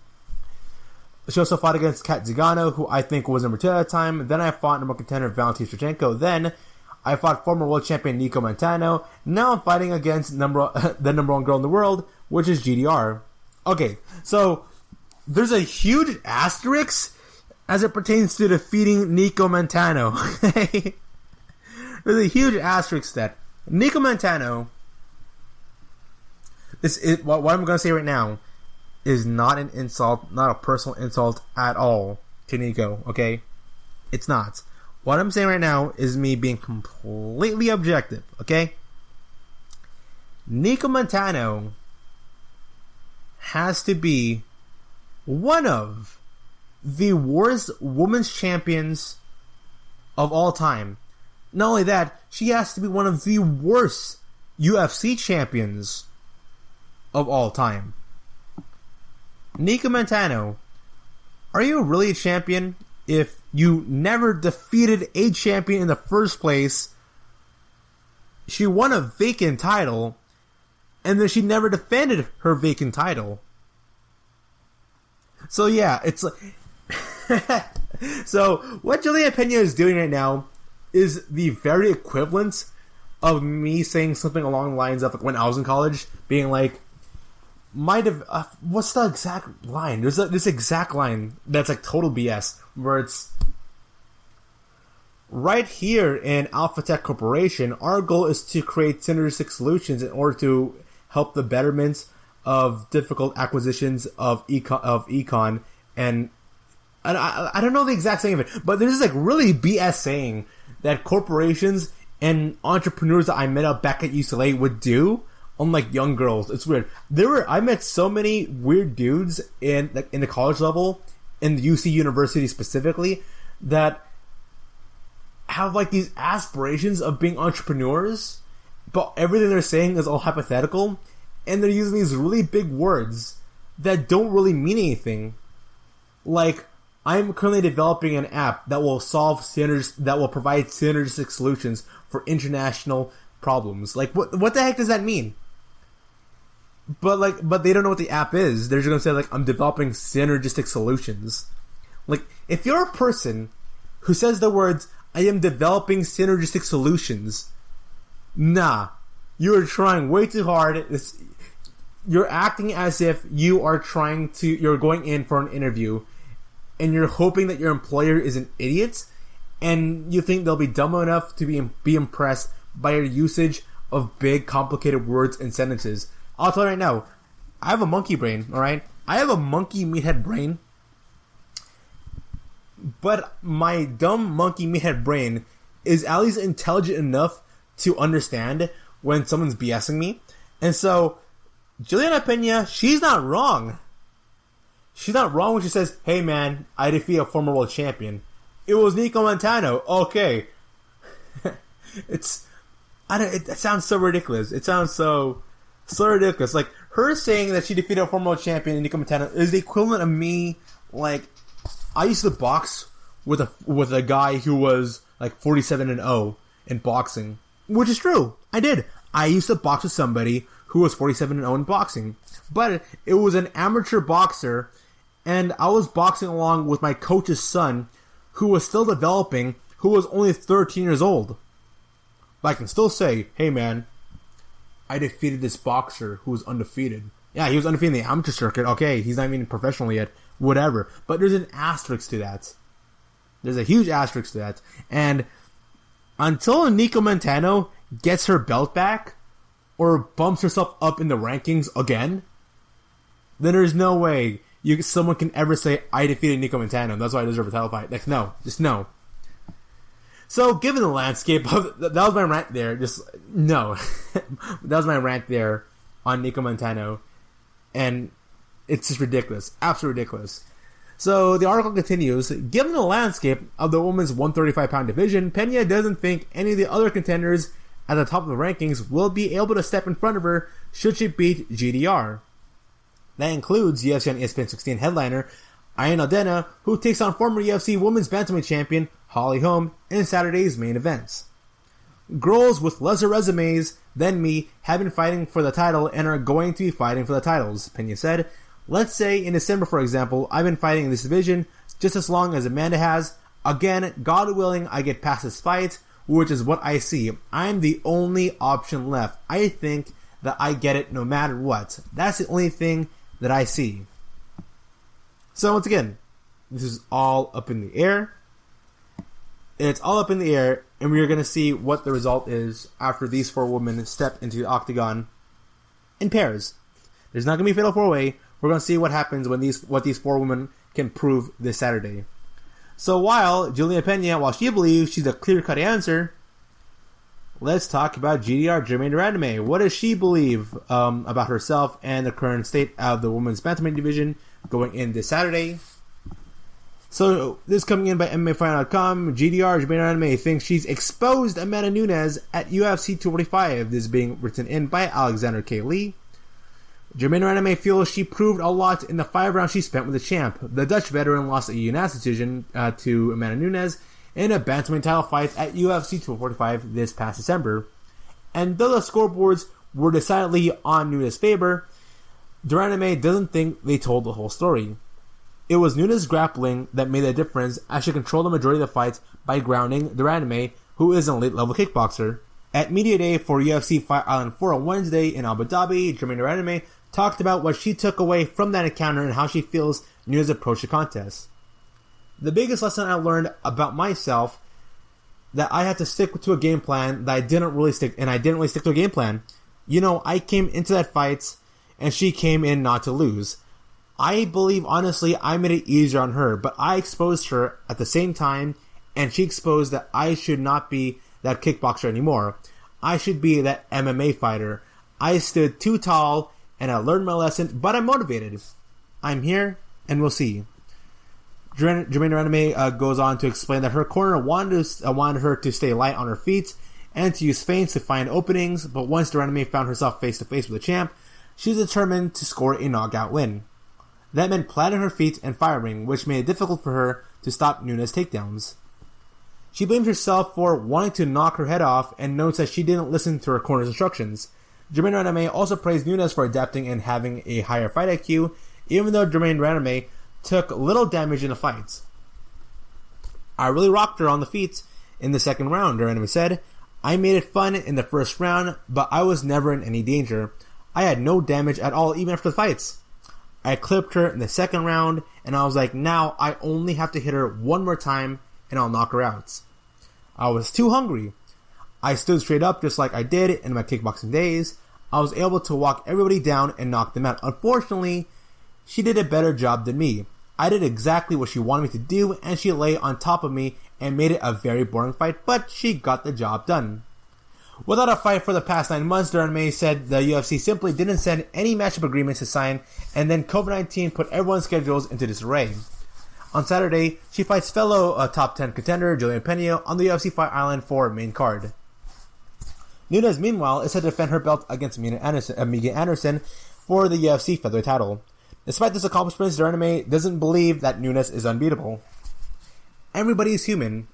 She also fought against Kat Zingano, who I think was number 2 at the time. Then I fought number 1 contender Valentina Shevchenko. Then I fought former world champion Nico Montano. Now I'm fighting against the number 1 girl in the world, which is GDR. Okay, so there's a huge asterisk as it pertains to defeating Nico Montano. There's a huge asterisk that Nico Montano, what I'm going to say right now is not an insult, not a personal insult at all to Nico, okay? It's not. What I'm saying right now is me being completely objective, okay? Nico Montano has to be one of the worst women's champions of all time. Not only that, she has to be one of the worst UFC champions of all time. Nico Montano, are you really a champion if you never defeated a champion in the first place? She won a vacant title, and then she never defended her vacant title. So yeah, it's like... So, what Juliana Pena is doing right now is the very equivalent of me saying something along the lines of, like, when I was in college, being like, what's the exact line? There's this exact line that's like total BS, where it's, right here in Alpha Tech Corporation, our goal is to create synergistic solutions in order to help the betterment of difficult acquisitions of econ, and I don't know the exact saying of it, but there's this like really BS saying that corporations and entrepreneurs that I met up back at UCLA would do on like young girls. It's weird. I met so many weird dudes in the college level, in the UC University specifically, that have like these aspirations of being entrepreneurs, but everything they're saying is all hypothetical, and they're using these really big words that don't really mean anything. Like, I'm currently developing an app that will provide synergistic solutions for international problems. Like, what the heck does that mean? But they don't know what the app is. They're just gonna say, like, I'm developing synergistic solutions. Like, if you're a person who says the words, I am developing synergistic solutions, nah, you're trying way too hard. You're acting as if you're going in for an interview, and you're hoping that your employer is an idiot, and you think they'll be dumb enough to be impressed by your usage of big, complicated words and sentences. I'll tell you right now, I have a monkey brain, alright? I have a monkey meathead brain, but my dumb monkey meathead brain is at least intelligent enough to understand when someone's BSing me. And so, Juliana Pena, she's not wrong. She's not wrong when she says, hey man, I defeat a former world champion. It was Nico Montano. Okay. It sounds so ridiculous. It sounds so ridiculous. Like, her saying that she defeated a former world champion, Nico Montano, is the equivalent of me, like, I used to box with a guy who was like 47-0 in boxing. Which is true. I did. I used to box with somebody who was 47-0 in boxing. But it was an amateur boxer, and I was boxing along with my coach's son, who was still developing, who was only 13 years old. But I can still say, hey man, I defeated this boxer who was undefeated. Yeah, he was undefeated in the amateur circuit. Okay, he's not even professional yet. Whatever. But there's an asterisk to that. There's a huge asterisk to that. And until Nico Montano gets her belt back or bumps herself up in the rankings again, then there's no way someone can ever say, I defeated Nico Montano, that's why I deserve a title fight. Like, no. Just no. So, given the landscape, that was my rant there. Just, no. That was my rant there on Nico Montano. And it's just ridiculous. Absolutely ridiculous. So, the article continues, given the landscape of the women's 135-pound division, Pena doesn't think any of the other contenders at the top of the rankings will be able to step in front of her should she beat GDR. That includes UFC on ESPN 16 headliner Ian Aldana, who takes on former UFC Women's Bantamweight Champion Holly Holm in Saturday's main events. Girls with lesser resumes than me have been fighting for the title and are going to be fighting for the titles, Pena said. Let's say in December, for example, I've been fighting in this division just as long as Amanda has. Again, God willing, I get past this fight, which is what I see. I'm the only option left. I think that I get it no matter what. That's the only thing that I see. So once again, this is all up in the air. It's all up in the air, and we're going to see what the result is after these four women step into the octagon in pairs. There's not going to be a fatal four-way. We're going to see what happens when what these four women can prove this Saturday. So while Juliana Pena, she believes she's a clear-cut answer, let's talk about GDR, Germaine de Randamie. What does she believe about herself and the current state of the women's bantamweight division going in this Saturday? So, this coming in by MMAfighting.com, GDR, Germaine de Randamie, thinks she's exposed Amanda Nunes at UFC 245. This is being written in by Alexander K. Lee. Germaine de Randamie feels she proved a lot in the 5 rounds she spent with the champ. The Dutch veteran lost a unanimous decision to Amanda Nunes in a bantamweight title fight at UFC 245 this past December. And though the scoreboards were decidedly on Nunes' favor, de Randamie doesn't think they told the whole story. It was Nunes' grappling that made the difference as she controlled the majority of the fights by grounding de Randamie, who is a late-level kickboxer. At Media Day for UFC Fight Island 4 on Wednesday in Abu Dhabi, Germaine de Randamie talked about what she took away from that encounter and how she feels Nunes approached the contest. The biggest lesson I learned about myself, that I had to stick to a game plan that I didn't really stick to a game plan. You know, I came into that fight and she came in not to lose. I believe, honestly, I made it easier on her, but I exposed her at the same time, and she exposed that I should not be that kickboxer anymore. I should be that MMA fighter. I stood too tall, and I learned my lesson, but I'm motivated. I'm here, and we'll see. Germaine de Randamie goes on to explain that her corner wanted her to stay light on her feet and to use feints to find openings, but once de Randamie found herself face-to-face with the champ, she was determined to score a knockout win. That meant planting her feet and firing, which made it difficult for her to stop Nunes' takedowns. She blames herself for wanting to knock her head off and notes that she didn't listen to her corner's instructions. Germaine de Randamie also praised Nunes for adapting and having a higher fight IQ, even though Germaine de Randamie took little damage in the fights. I really rocked her on the feet in the second round, de Randamie said. I made it fun in the first round, but I was never in any danger. I had no damage at all even after the fights. I clipped her in the second round, and I was like, now I only have to hit her one more time, and I'll knock her out. I was too hungry. I stood straight up just like I did in my kickboxing days. I was able to walk everybody down and knock them out. Unfortunately, she did a better job than me. I did exactly what she wanted me to do, and she lay on top of me and made it a very boring fight, but she got the job done. Without a fight for the past 9 months, de Randamie said the UFC simply didn't send any matchup agreements to sign, and then COVID-19 put everyone's schedules into disarray. On Saturday, she fights fellow top 10 contender Juliana Pena on the UFC Fight Island 4 main card. Nunes, meanwhile, is set to defend her belt against Megan Anderson for the UFC featherweight title. Despite this accomplishment, de Randamie doesn't believe that Nunes is unbeatable. Everybody is human.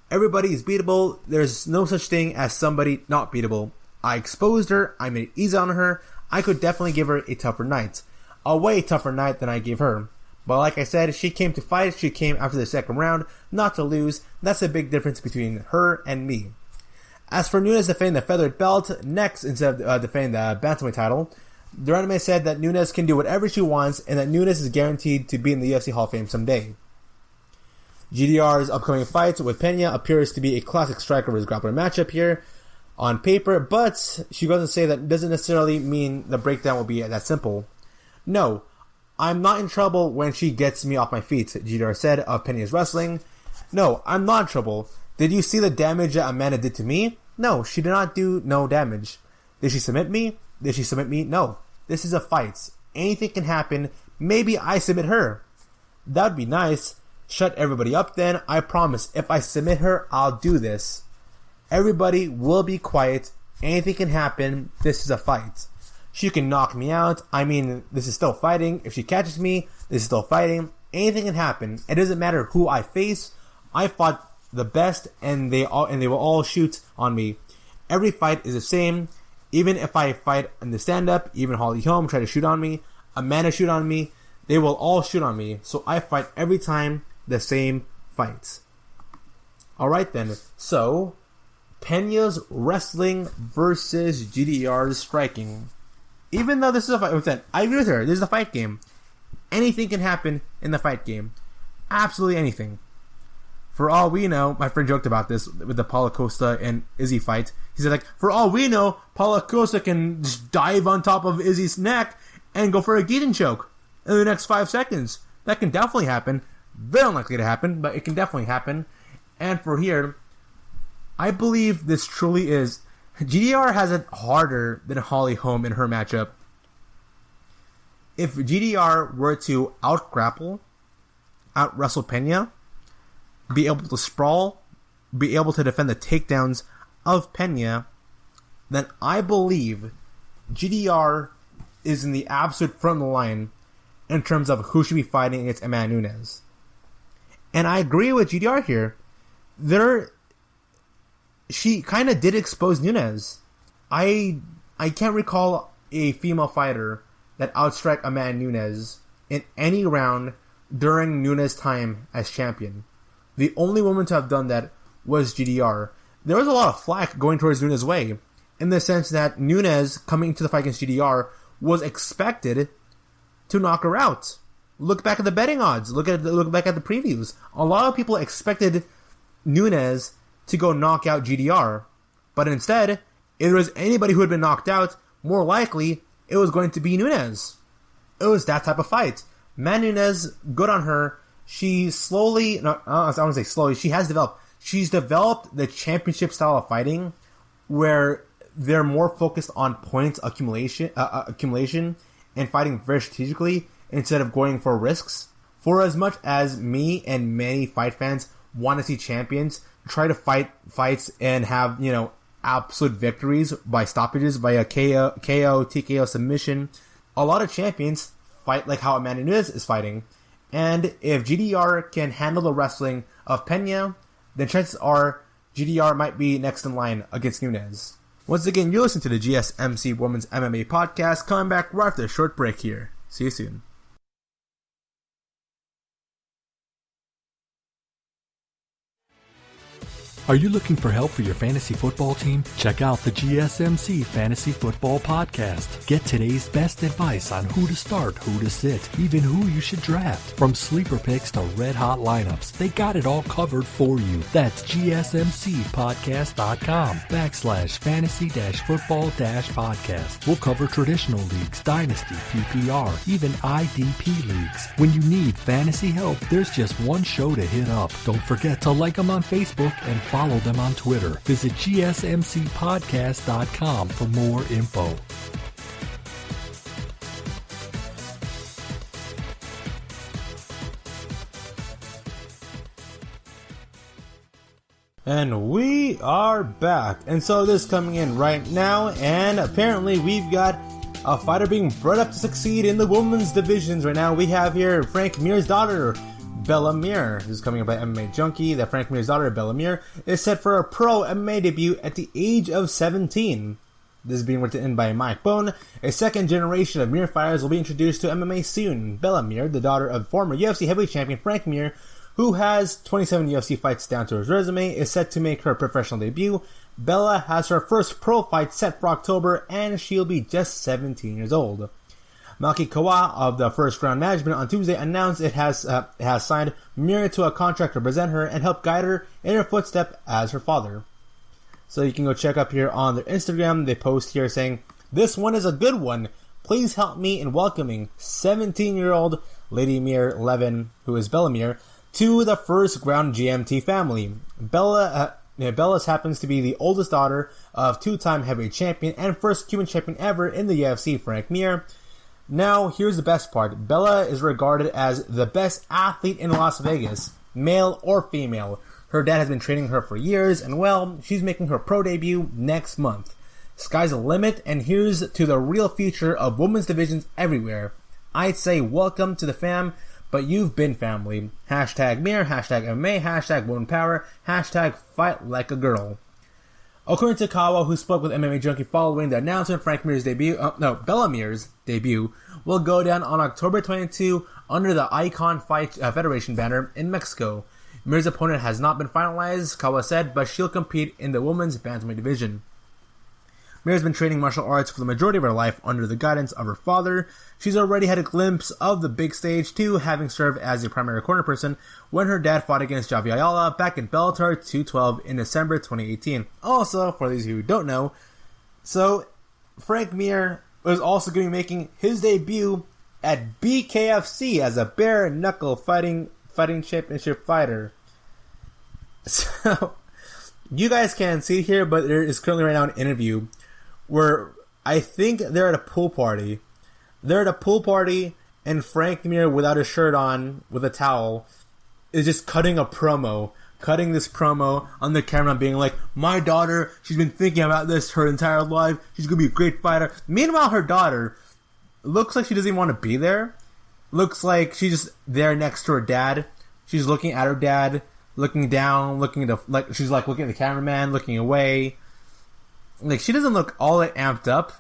Everybody is beatable. There's no such thing as somebody not beatable. I exposed her. I made it easy on her. I could definitely give her a tougher night. A way tougher night than I gave her. But like I said, she came to fight. She came after the second round, not to lose. That's a big difference between her and me. As for Nunes defending the featherweight belt next instead of defending the bantamweight title, de Randamie said that Nunes can do whatever she wants and that Nunes is guaranteed to be in the UFC Hall of Fame someday. GDR's upcoming fight with Pena appears to be a classic striker versus grappler matchup here on paper, but she goes on to say that doesn't necessarily mean the breakdown will be that simple. No, I'm not in trouble when she gets me off my feet, GDR said of Pena's wrestling. No, I'm not in trouble. Did you see the damage that Amanda did to me? No, she did not do no damage. Did she submit me? Did she submit me? No. This is a fight. Anything can happen. Maybe I submit her. That would be nice. Shut everybody up then. I promise. If I submit her, I'll do this. Everybody will be quiet. Anything can happen. This is a fight. She can knock me out. I mean, this is still fighting. If she catches me, this is still fighting. Anything can happen. It doesn't matter who I face. I fought the best, and they will all shoot on me. Every fight is the same. Even if I fight in the stand-up, even Holly Holm try to shoot on me, Amanda shoot on me, they will all shoot on me. So I fight every time the same fights. Alright then, so Pena's wrestling versus GDR's striking. Even though this is a fight, I agree with her, this is a fight game. Anything can happen in the fight game. Absolutely anything. For all we know, my friend joked about this with the Paulo Costa and Izzy fight. He said, like, for all we know, Paulo Costa can just dive on top of Izzy's neck and go for a guillotine choke in the next 5 seconds. That can definitely happen. Very unlikely to happen, but it can definitely happen. And for here, I believe this truly is... GDR has it harder than Holly Holm in her matchup. If GDR were to out-grapple, out-wrestle Pena, be able to sprawl, be able to defend the takedowns of Pena, then I believe GDR is in the absolute front of the line in terms of who should be fighting against Amanda Nunes. And I agree with GDR here. She kind of did expose Nunes. I can't recall a female fighter that outstruck Amanda Nunes in any round during Nunes' time as champion. The only woman to have done that was GDR. There was a lot of flack going towards Nunes' way, in the sense that Nunes, coming to the fight against GDR, was expected to knock her out. Look back at the betting odds. Look back at the previews. A lot of people expected Nunes to go knock out GDR, but instead, if there was anybody who had been knocked out, more likely it was going to be Nunes. It was that type of fight. Amanda Nunes, good on her. She slowly, no, I don't say slowly, she's developed the championship style of fighting where they're more focused on points accumulation and fighting very strategically instead of going for risks. For as much as me and many fight fans want to see champions try to fight fights and have, absolute victories by stoppages, via KO, TKO, submission, a lot of champions fight like how Amanda Nunes is fighting. And if GDR can handle the wrestling of Pena, then chances are GDR might be next in line against Nunes. Once again, you're listening to the GSMC Women's MMA Podcast. Coming back right after a short break here. See you soon. Are you looking for help for your fantasy football team? Check out the GSMC Fantasy Football Podcast. Get today's best advice on who to start, who to sit, even who you should draft. From sleeper picks to red-hot lineups, they got it all covered for you. That's gsmcpodcast.com/fantasy-football-podcast. We'll cover traditional leagues, dynasty, PPR, even IDP leagues. When you need fantasy help, there's just one show to hit up. Don't forget to like them on Facebook and follow them on Twitter. Visit gsmcpodcast.com for more info. And we are back. And so this is coming in right now, and apparently we've got a fighter being brought up to succeed in the women's divisions right now. We have here Frank Mir's daughter, Bella Mir. This is coming up by MMA Junkie. That Frank Mir's daughter, Bella Mir, is set for a pro MMA debut at the age of 17. This is being written by Mike Bone. A second generation of Mir fighters will be introduced to MMA soon. Bella Mir, the daughter of former UFC heavyweight champion Frank Mir, who has 27 UFC fights down to his resume, is set to make her professional debut. Bella has her first pro fight set for October, and she'll be just 17 years old. Maki Kawa of the First Round Management on Tuesday announced it has signed Mir to a contract to represent her and help guide her in her footsteps as her father. So you can go check up here on their Instagram. They post here saying, "This one is a good one. Please help me in welcoming 17-year-old Lady Mir Levin, who is Bella Mir, to the First Round GMT family. Bella happens to be the oldest daughter of two-time heavyweight champion and first Cuban champion ever in the UFC, Frank Mir. Now, here's the best part. Bella is regarded as the best athlete in Las Vegas, male or female. Her dad has been training her for years, and well, she's making her pro debut next month. Sky's the limit, and here's to the real future of women's divisions everywhere. I'd say welcome to the fam, but you've been family. Hashtag Mir, hashtag MMA, hashtag woman power, hashtag fight like a girl." According to Kawa, who spoke with MMA Junkie following the announcement, Bella Mir's debut will go down on October 22 under the Icon Fight Federation banner in Mexico. Mir's opponent has not been finalized, Kawa said, but she'll compete in the women's bantamweight division. Mir has been training martial arts for the majority of her life under the guidance of her father. She's already had a glimpse of the big stage too, having served as a primary corner person when her dad fought against Javi Ayala back in Bellator 212 in December 2018. Also, for those who don't know, so Frank Mir was also going to be making his debut at BKFC as a bare knuckle fighting championship fighter. So, you guys can't see here, but there is currently right now an interview where I think they're at a pool party. They're at a pool party, and Frank Mir, without his shirt on, with a towel, is just cutting this promo on the camera, being like, "My daughter, she's been thinking about this her entire life. She's going to be a great fighter." Meanwhile, her daughter looks like she doesn't even want to be there. Looks like she's just there next to her dad. She's looking at her dad, looking down, she's like looking at the cameraman, looking away. Like, she doesn't look all that amped up.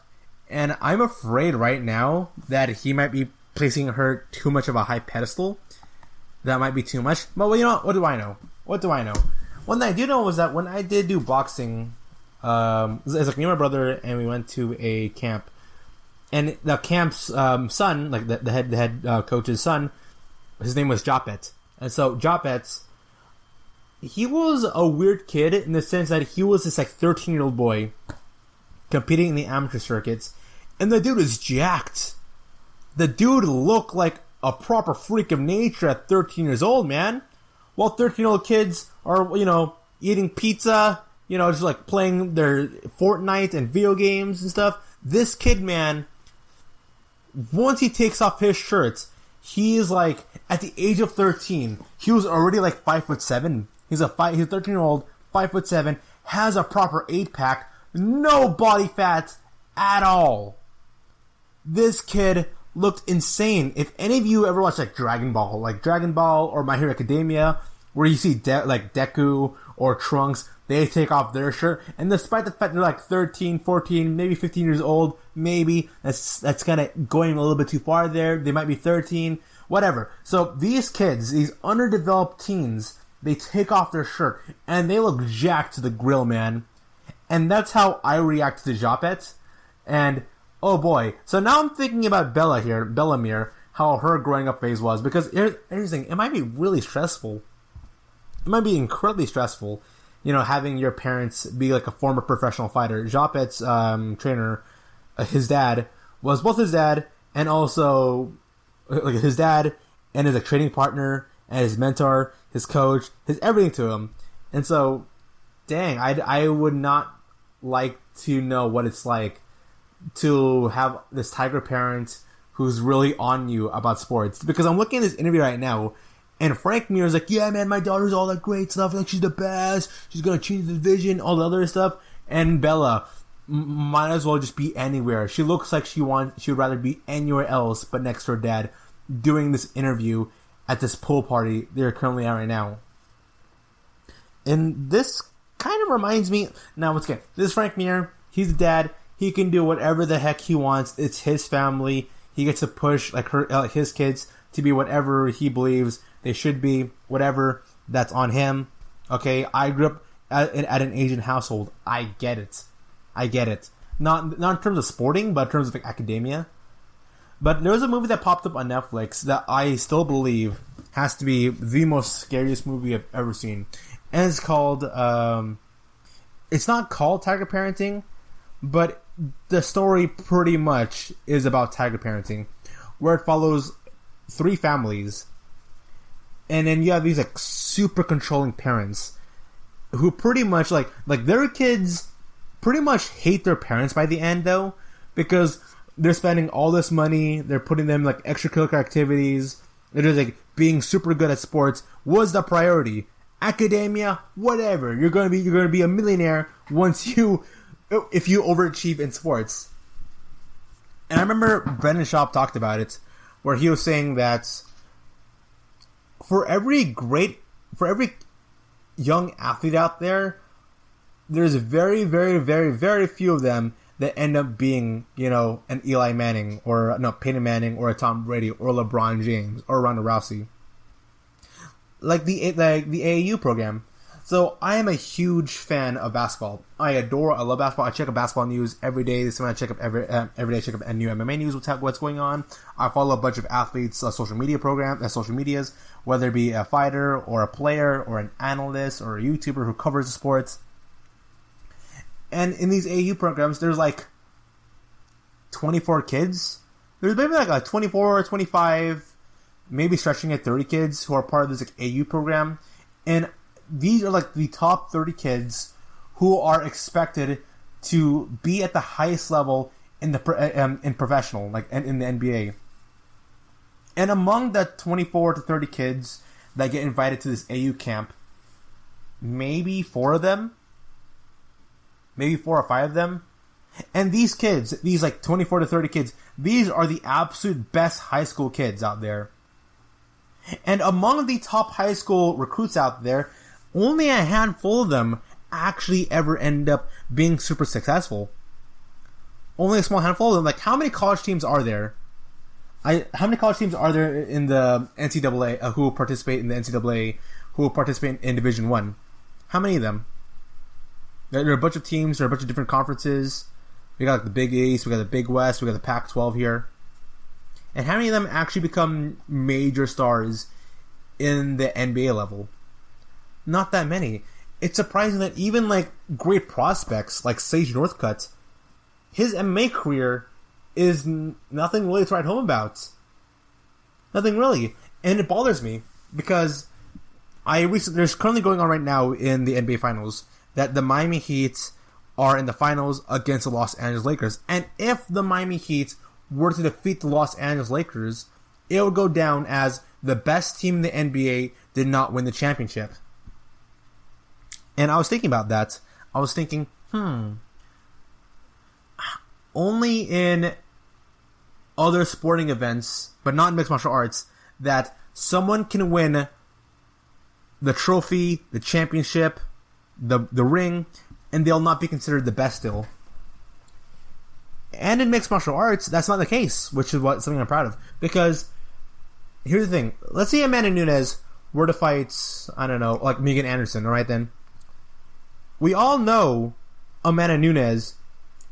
And I'm afraid right now that he might be placing her too much of a high pedestal. That might be too much. But, well, you know what? What do I know? One thing I do know was that when I did do boxing, it's like me and my brother, and we went to a camp. And the camp's son, like the head coach's son, his name was Japet. And so Japet, he was a weird kid in the sense that he was this like 13-year-old boy competing in the amateur circuits, and the dude is jacked. The dude looked like a proper freak of nature at 13 years old, man. While 13-year-old kids are, eating pizza, just like playing their Fortnite and video games and stuff. This kid, man, once he takes off his shirts, he is like, at the age of 13, he was already like 5'7". He's a 13-year-old, 5'7", has a proper 8-pack, no body fat at all. This kid looked insane. If any of you ever watched like Dragon Ball or My Hero Academia, where you see Deku or Trunks, they take off their shirt, and despite the fact they're like 13, 14, maybe 15 years old, maybe that's kind of going a little bit too far there. They might be 13, whatever. So these kids, these underdeveloped teens, they take off their shirt, and they look jacked to the grill, man. And that's how I react to Japet. And, oh boy. So now I'm thinking about Bella Mir, how her growing up phase was. Because here's the thing, it might be really stressful. It might be incredibly stressful, having your parents be like a former professional fighter. Japet's trainer, his dad, was both his dad and also like his dad and his training partner and his mentor, his coach, his everything to him. And so, dang, I would not like to know what it's like to have this tiger parent who's really on you about sports. Because I'm looking at this interview right now, and Frank Mir is like, "Yeah, man, my daughter's all that great stuff. Like, she's the best. She's gonna change the division, all the other stuff." And Bella might as well just be anywhere. She looks like she would rather be anywhere else but next to her dad, doing this interview at this pool party they're currently at right now. And this kind of reminds me, now once again, this is Frank Mir. He's the dad. He can do whatever the heck he wants. It's his family. He gets to push his kids to be whatever he believes they should be. Whatever, that's on him. Okay, I grew up at an Asian household. I get it. Not in terms of sporting, but in terms of academia. But there was a movie that popped up on Netflix that I still believe has to be the most scariest movie I've ever seen. And it's called, it's not called Tiger Parenting, but the story pretty much is about tiger parenting, where it follows 3 families. And then you have these like super controlling parents who pretty much like their kids pretty much hate their parents by the end though, because they're spending all this money, they're putting them like extracurricular activities, they're just like being super good at sports. Was the priority academia? Whatever. You're gonna be a millionaire if you overachieve in sports. And I remember Brendan Schaub talked about it, where he was saying that for every young athlete out there, there's very, very, very, very few of them that end up being, an Eli Manning or Peyton Manning or a Tom Brady or LeBron James or Ronda Rousey. Like the AAU program. So I am a huge fan of basketball. I love basketball. I check up basketball news every day. This is when I check up every day. I check up new MMA news. What's going on? I follow a bunch of athletes' social medias, whether it be a fighter or a player or an analyst or a YouTuber who covers the sports. And in these AAU programs, there's like 24 kids. There's maybe like 24, 25, maybe stretching at 30 kids who are part of this like AAU program. And these are like the top 30 kids who are expected to be at the highest level in the in professional, like in the NBA. And among the 24 to 30 kids that get invited to this AAU camp, maybe 4 of them, maybe 4 or 5 of them, and these kids, these like 24 to 30 kids, these are the absolute best high school kids out there. And among the top high school recruits out there, only a handful of them actually ever end up being super successful. Only a small handful of them. Like, how many college teams are there? How many college teams are there in the NCAA who participate in the NCAA, who participate in Division 1? How many of them? There are a bunch of teams, there are a bunch of different conferences. We got like the Big East, we got the Big West, we got the Pac-12 here. And how many of them actually become major stars in the NBA level? Not that many. It's surprising that even like great prospects like Sage Northcutt, his MMA career is nothing really to write home about. Nothing really. And it bothers me because there's currently going on right now in the NBA Finals that the Miami Heat are in the finals against the Los Angeles Lakers. And if the Miami Heat were to defeat the Los Angeles Lakers, it would go down as the best team in the NBA did not win the championship. And I was thinking about that. I was thinking, only in other sporting events, but not in mixed martial arts, that someone can win the trophy, the championship, the ring, and they'll not be considered the best still. And in mixed martial arts, that's not the case, which is something I'm proud of. Because, here's the thing. Let's say Amanda Nunes were to fight, I don't know, like Megan Anderson, alright then? We all know Amanda Nunes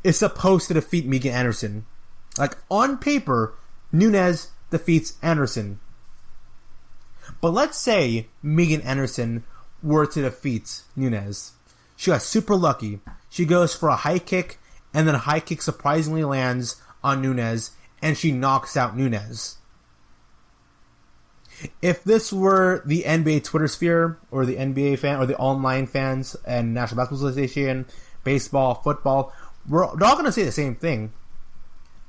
is supposed to defeat Megan Anderson. Like, on paper, Nunes defeats Anderson. But let's say Megan Anderson were to defeat Nunes. She got super lucky. She goes for a high kick, and then a high kick surprisingly lands on Nunes, and she knocks out Nunes. If this were the NBA Twitter sphere, or the NBA fan, or the online fans, and National Basketball Association, baseball, football, they're all going to say the same thing.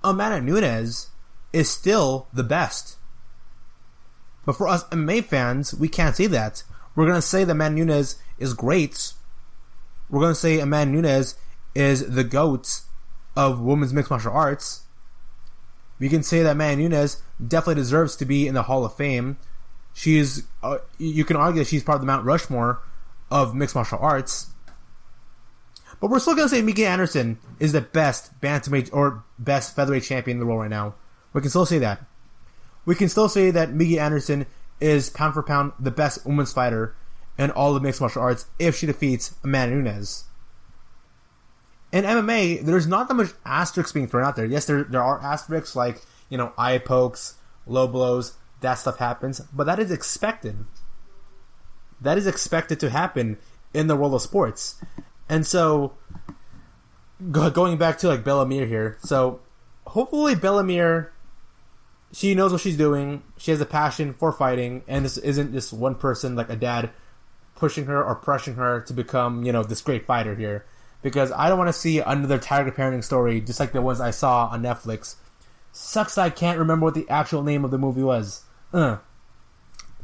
Amanda Nunes is still the best. But for us MMA fans, we can't say that. We're going to say that Amanda Nunes is great. We're going to say Amanda Nunes is the GOAT of women's mixed martial arts. We can say that Amanda Nunes definitely deserves to be in the Hall of Fame. She's, you can argue that she's part of the Mount Rushmore of mixed martial arts. But we're still going to say Megan Anderson is the best bantamweight or best featherweight champion in the world right now. We can still say that. We can still say that Megan Anderson is pound for pound the best women's fighter in all of mixed martial arts if she defeats Amanda Nunes. In MMA, there's not that much asterisks being thrown out there. Yes, there are asterisks like, eye pokes, low blows, that stuff happens. But that is expected. That is expected to happen in the world of sports. And so, going back to Bella Mir here. So, hopefully Bella Mir, she knows what she's doing. She has a passion for fighting. And this isn't just one person, like a dad, pushing her or pressuring her to become, this great fighter here. Because I don't want to see another tiger parenting story just like the ones I saw on Netflix. Sucks I can't remember what the actual name of the movie was. But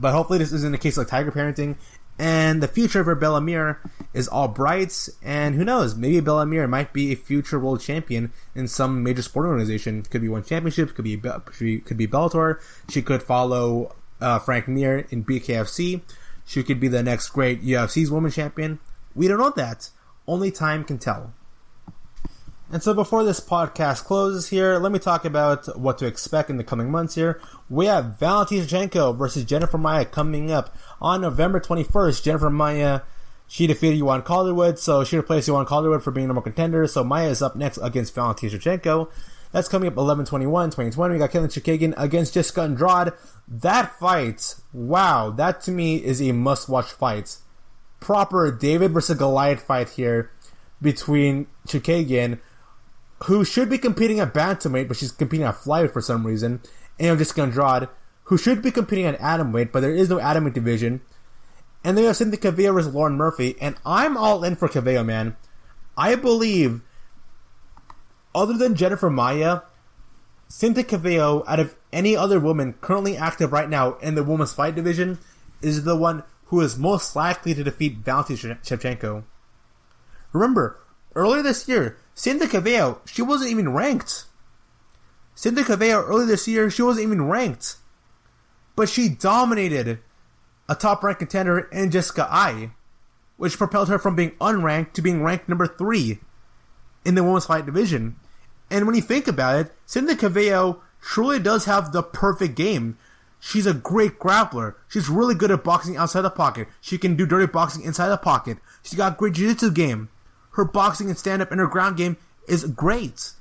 hopefully this isn't the case like tiger parenting. And the future of her Bella Mir is all bright. And who knows, maybe Bella Mir might be a future world champion in some major sporting organization. Could be one championship, could be Bellator. She could follow Frank Mir in BKFC. She could be the next great UFC's woman champion. We don't know that. Only time can tell. And so before this podcast closes here, let me talk about what to expect in the coming months here. We have Valentina Shevchenko versus Jennifer Maia coming up on November 21st. Jennifer Maia, she defeated Joanne Calderwood, so she replaced Joanne Calderwood for being number one contender. So Maia is up next against Valentina Shevchenko. That's coming up 11/21/2020. We got Katlyn Chookagian against Jessica Andrade. That fight, wow, that to me is a must-watch fight. Proper David versus Goliath fight here between Chookagian, who should be competing at bantamweight, but she's competing at flyweight for some reason, and Jessica Andrade, who should be competing at atomweight, but there is no atomweight division. And then we have Cynthia Calvillo versus Lauren Murphy, and I'm all in for Calvillo, man. I believe, other than Jennifer Maia, Cynthia Calvillo, out of any other woman currently active right now in the women's fight division, is the one who is most likely to defeat Valentina Shevchenko. Remember, earlier this year, Cynthia Calvillo, she wasn't even ranked. Cynthia Calvillo, earlier this year, she wasn't even ranked. But she dominated a top-ranked contender in Jessica Ai, which propelled her from being unranked to being ranked number 3 in the women's fight division. And when you think about it, Cynthia Calvillo truly does have the perfect game. She's a great grappler. She's really good at boxing outside the pocket. She can do dirty boxing inside the pocket. She's got a great jiu-jitsu game. Her boxing and stand-up and her ground game is great.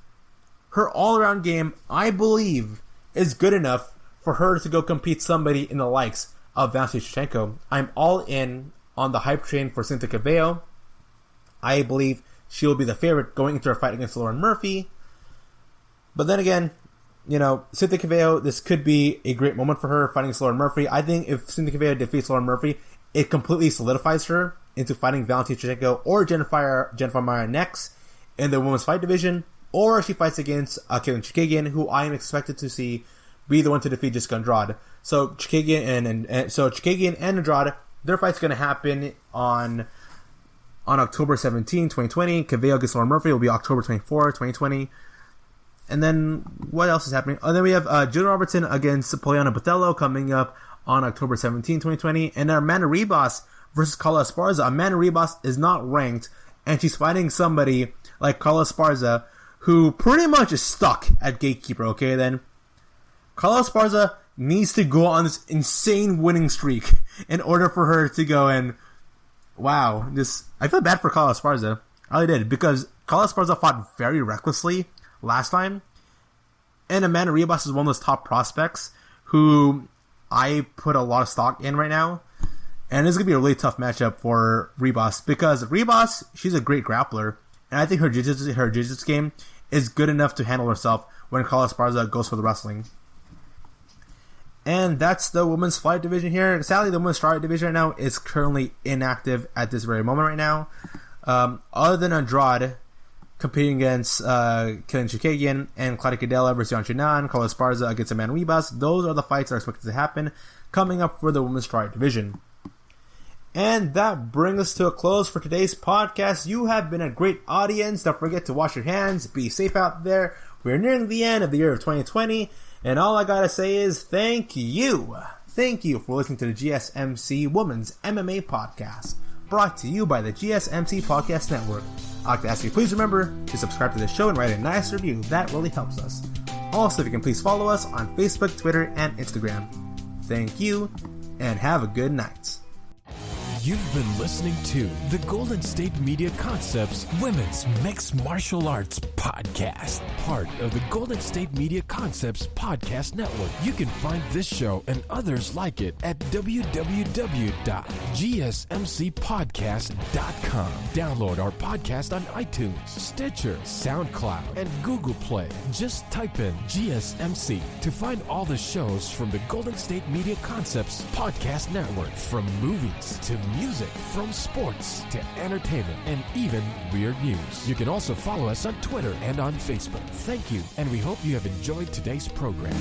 Her all-around game, I believe, is good enough for her to go compete somebody in the likes of Valentina Shevchenko. I'm all in on the hype train for Cynthia Calvillo. I believe she'll be the favorite going into her fight against Lauren Murphy. But then again, Cynthia Calvillo, this could be a great moment for her fighting Lauren Murphy. I think if Cynthia Calvillo defeats Lauren Murphy, it completely solidifies her into fighting Valentina Shevchenko or Jennifer Maia next in the women's fight division, or she fights against Katlyn Chookagian, who I am expected to see be the one to defeat Jessica Andrade. So Chookagian and Andrade, their fight's going to happen on October 17, 2020. Calvillo against Lauren Murphy will be October 24, 2020. And then, what else is happening? Oh, then we have Julia Robertson against Poliana Botelho coming up on October 17, 2020. And then Amanda Ribas versus Carla Esparza. Amanda Ribas is not ranked, and she's fighting somebody like Carla Esparza, who pretty much is stuck at Gatekeeper, okay? Then, Carla Esparza needs to go on this insane winning streak in order for her to go and, wow, I feel bad for Carla Esparza. I really did, because Carla Esparza fought very recklessly last time, and Amanda Ribas is one of those top prospects who I put a lot of stock in right now, and it's going to be a really tough matchup for Ribas, because Ribas, she's a great grappler, and I think her jiu-jitsu game is good enough to handle herself when Carla Esparza goes for the wrestling. And that's the women's fight division here. Sadly, the women's strawweight division right now is currently inactive at this very moment right now. Other than Andrade competing against Katlyn Chookagian and Claudia Cadella versus Yan Xiaonan, Carla Esparza against Amanda Ribas. Those are the fights that are expected to happen coming up for the women's strawweight division. And that brings us to a close for today's podcast. You have been a great audience. Don't forget to wash your hands. Be safe out there. We're nearing the end of the year of 2020. And all I gotta say is thank you. Thank you for listening to the GSMC Women's MMA Podcast, brought to you by the GSMC Podcast Network. I'd like to ask you, please remember to subscribe to the show and write a nice review. That really helps us. Also, if you can please follow us on Facebook, Twitter, and Instagram. Thank you, and have a good night. You've been listening to the Golden State Media Concepts Women's Mixed Martial Arts Podcast, part of the Golden State Media Concepts Podcast Network. You can find this show and others like it at www.gsmcpodcast.com. Download our podcast on iTunes, Stitcher, SoundCloud, and Google Play. Just type in GSMC to find all the shows from the Golden State Media Concepts Podcast Network, from movies to music, from sports to entertainment, and even weird news. You can also follow us on Twitter and on Facebook. Thank you, and we hope you have enjoyed today's program.